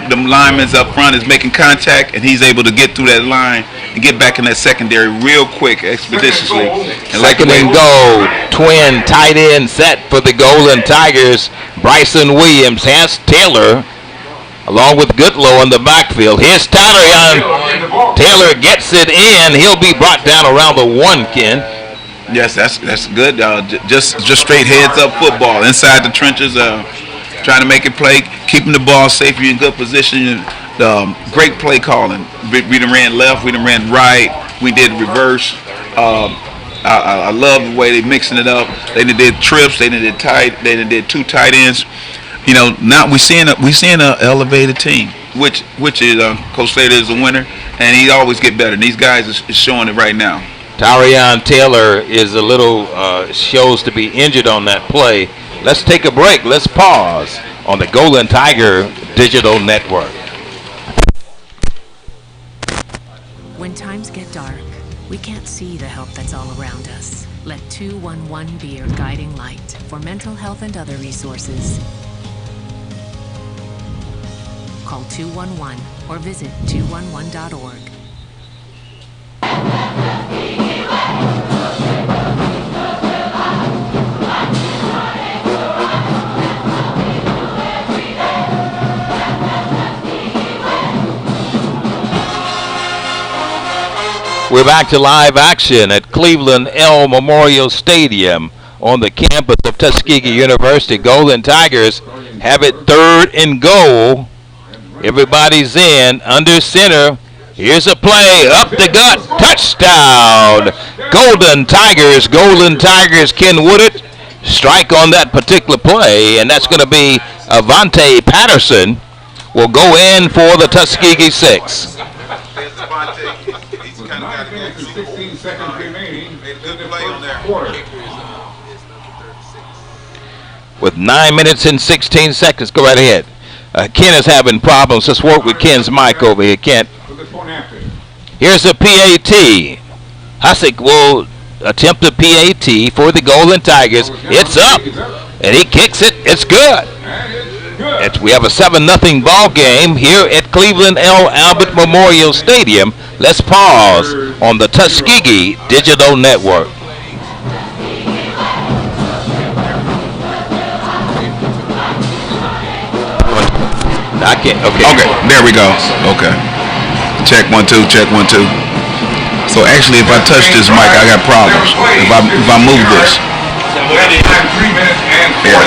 the lineman's up front is making contact, and he's able to get through that line and get back in that secondary real quick, expeditiously. And second and goal, twin tight end set for the Golden Tigers. Bryson Williams has Taylor along with Goodlow in the backfield. Here's Tyrion. Taylor gets it in. He'll be brought down around the 1, Ken. Yes, that's good. Just straight heads up football inside the trenches. Trying to make it play, keeping the ball safe. You're in good position. Great play calling. We done ran left. We done ran right. We did reverse. I love the way they mixing it up. They did trips. They did 2 tight ends. You know, now we're seeing a elevated team, which is Coach Slater is a winner, and he always get better. And these guys is showing it right now. Tyrion Taylor is a little shows to be injured on that play. Let's take a break. Let's pause on the Golden Tiger Digital Network. When times get dark, we can't see the help that's all around us. Let 211 be your guiding light for mental health and other resources. Call 211 or visit 211.org. We're back to live action at Cleveland L Memorial Stadium on the campus of Tuskegee University. Golden Tigers have it 3rd and goal. Everybody's in, under center. Here's a play, up the gut, touchdown. Golden Tigers, Ken Woodard. Strike on that particular play, and that's going to be Avante Patterson will go in for the Tuskegee 6. 16 seconds remaining. With 9 minutes and 16 seconds, go right ahead. Ken is having problems. Let's work with Ken's mic over here. Ken. Here's a PAT. Husick will attempt a PAT for the Golden Tigers. It's up, and he kicks it. It's good. We have a 7-0 ball game here at Cleveland L. Albert Memorial Stadium. Let's pause on the Tuskegee Digital Network. I can't. Okay, there we go. Okay. Check 1 2. Check 1 2. So actually, if I touch this mic, I got problems. If I move this. Yeah.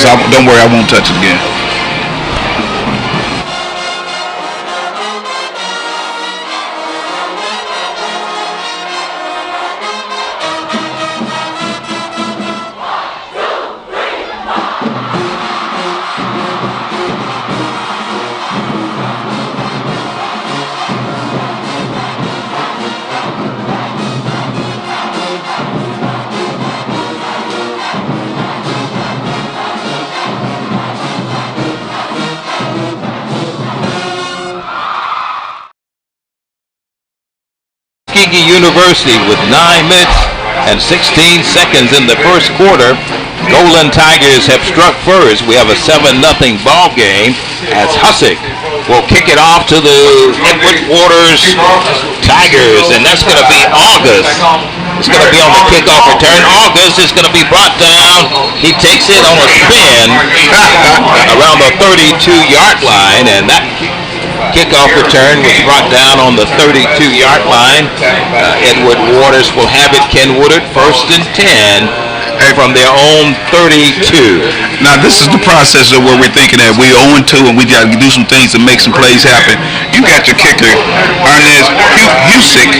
So don't worry, I won't touch it again. Tuskegee University with 9 minutes and 16 seconds in the first quarter. Golden Tigers have struck first. We have a 7-0 ball game as Husick will kick it off to the Edward Waters Tigers, and that's going to be August. It's going to be on the kickoff return. August is going to be brought down. He takes it on a spin around the 32-yard line, and that kickoff return was brought down on the 32-yard line. Edward Waters will have it. Ken Woodard, 1st and 10 from their own 32. Now this is the process of where we're thinking that we 0-2 and we got to do some things to make some plays happen. You got your kicker, Arnez Husick,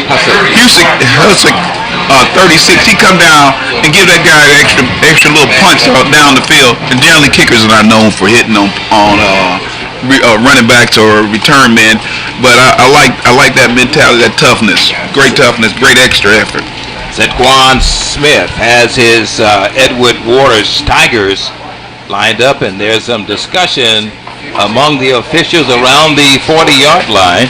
36. He come down and give that guy an extra little punch down the field. And generally kickers are not known for hitting on running backs or return men, but I like that mentality, that toughness, great extra effort. Zaquan Smith has his Edward Waters Tigers lined up, and there's some discussion among the officials around the 40-yard line.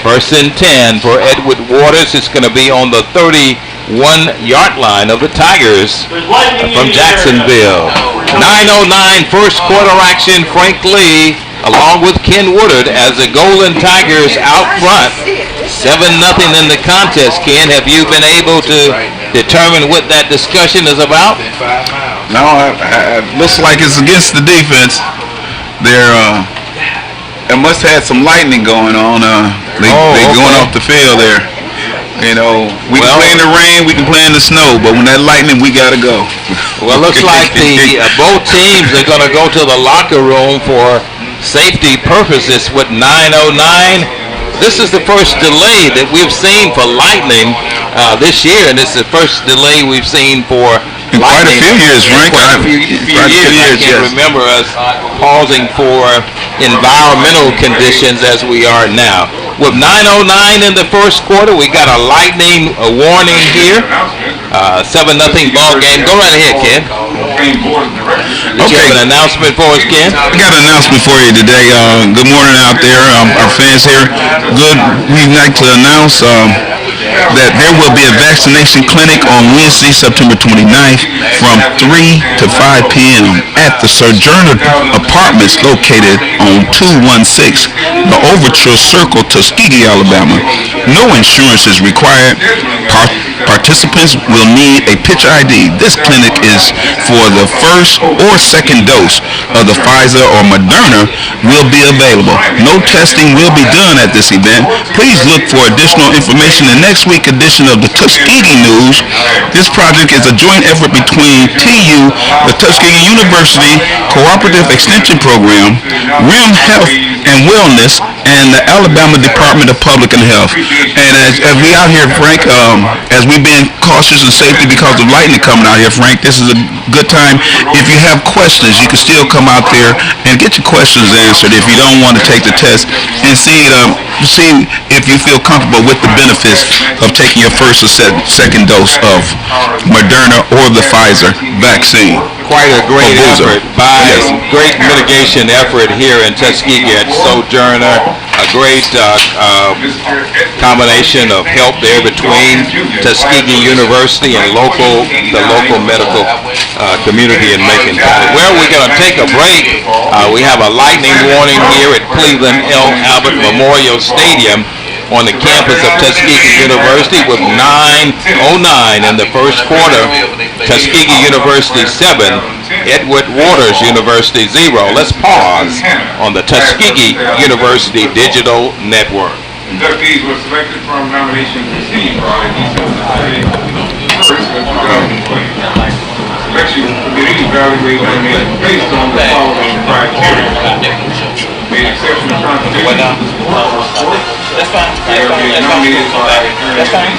1st and 10 for Edward Waters. It's going to be on the 31-yard line of the Tigers from Jacksonville. 9:09 first quarter action. Frank Lee along with Ken Woodard as the Golden Tigers out front. 7-0 in the contest. Ken, have you been able to determine what that discussion is about? No, it looks like it's against the defense. It must have had some lightning going on. They going off the field there. You know, we can play in the rain, we can play in the snow, but when that lightning, we got to go. Well, looks like both teams are going to go to the locker room for safety purposes with 9:09. This is the first delay that we've seen for lightning this year, and it's the first delay we've seen for in quite a few years, Frank. Quite a few years. I can't remember us pausing for environmental conditions as we are now. With 9:09 in the first quarter, we got a lightning warning here. 7-0 ball game. Go right ahead, Ken. You have an announcement for us, Ken? I got an announcement for you today. Good morning out there, our fans here. We'd like to announce that there will be a vaccination clinic on Wednesday, September 29th from 3 to 5 p.m. at the Sojourner Apartments located on 216 the Overture Circle, Tuskegee, Alabama. No insurance is required. Participants will need a picture ID. This clinic is for the first or second dose of the Pfizer or Moderna will be available. No testing will be done at this event. Please look for additional information in next week's edition of the Tuskegee News. This project is a joint effort between TU, the Tuskegee University Cooperative Extension Program, RIM Health and Wellness, and the Alabama Department of Public and Health. And as we out here, Frank, as we've been cautious and safety because of lightning coming out here, Frank, this is a good time. If you have questions, you can still come out there and get your questions answered if you don't want to take the test, and see if you feel comfortable with the benefits of taking your first or second dose of Moderna or the Pfizer vaccine. quite a great effort great mitigation effort here in Tuskegee at Sojourner. A great combination of help there between Tuskegee University and the local medical community in Macon County. Well, we're going to take a break. We have a lightning warning here at Cleveland L. Albert Memorial Stadium on the campus of Tuskegee University with 9:09 in the first quarter. Tuskegee University 7, Edward Waters University 0. Let's pause on the Tuskegee University Digital Network. Inductees were selected from nominations received for our Selection committee evaluated nominations based on the following criteria. Made exception of competition. That's fine. That's fine.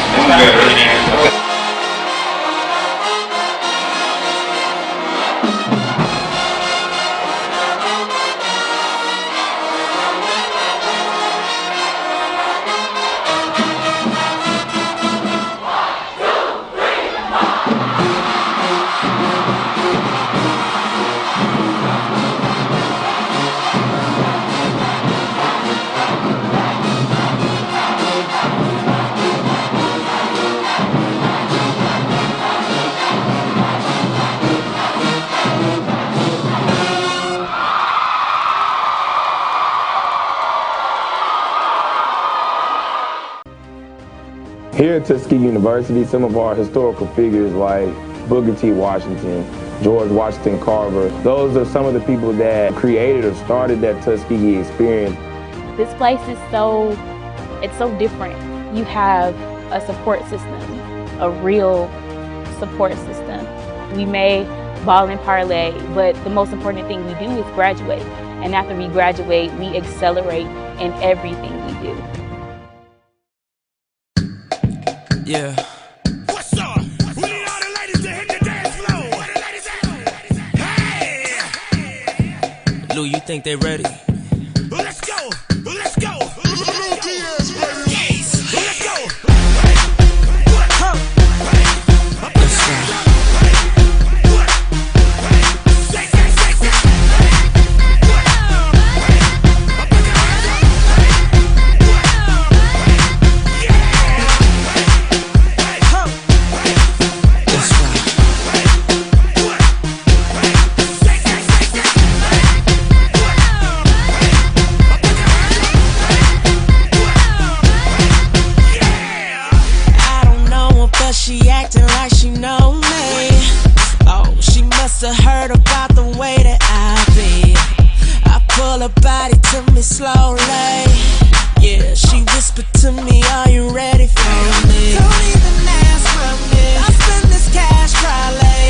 Here at Tuskegee University, some of our historical figures like Booker T. Washington, George Washington Carver, those are some of the people that created or started that Tuskegee experience. This place is so different. You have a support system, a real support system. We may ball and parlay, but the most important thing we do is graduate. And after we graduate, we accelerate in everything we do. Yeah. What's up? We need all the ladies to hit the dance floor. Where the ladies at? Hey! Lou, you think they ready?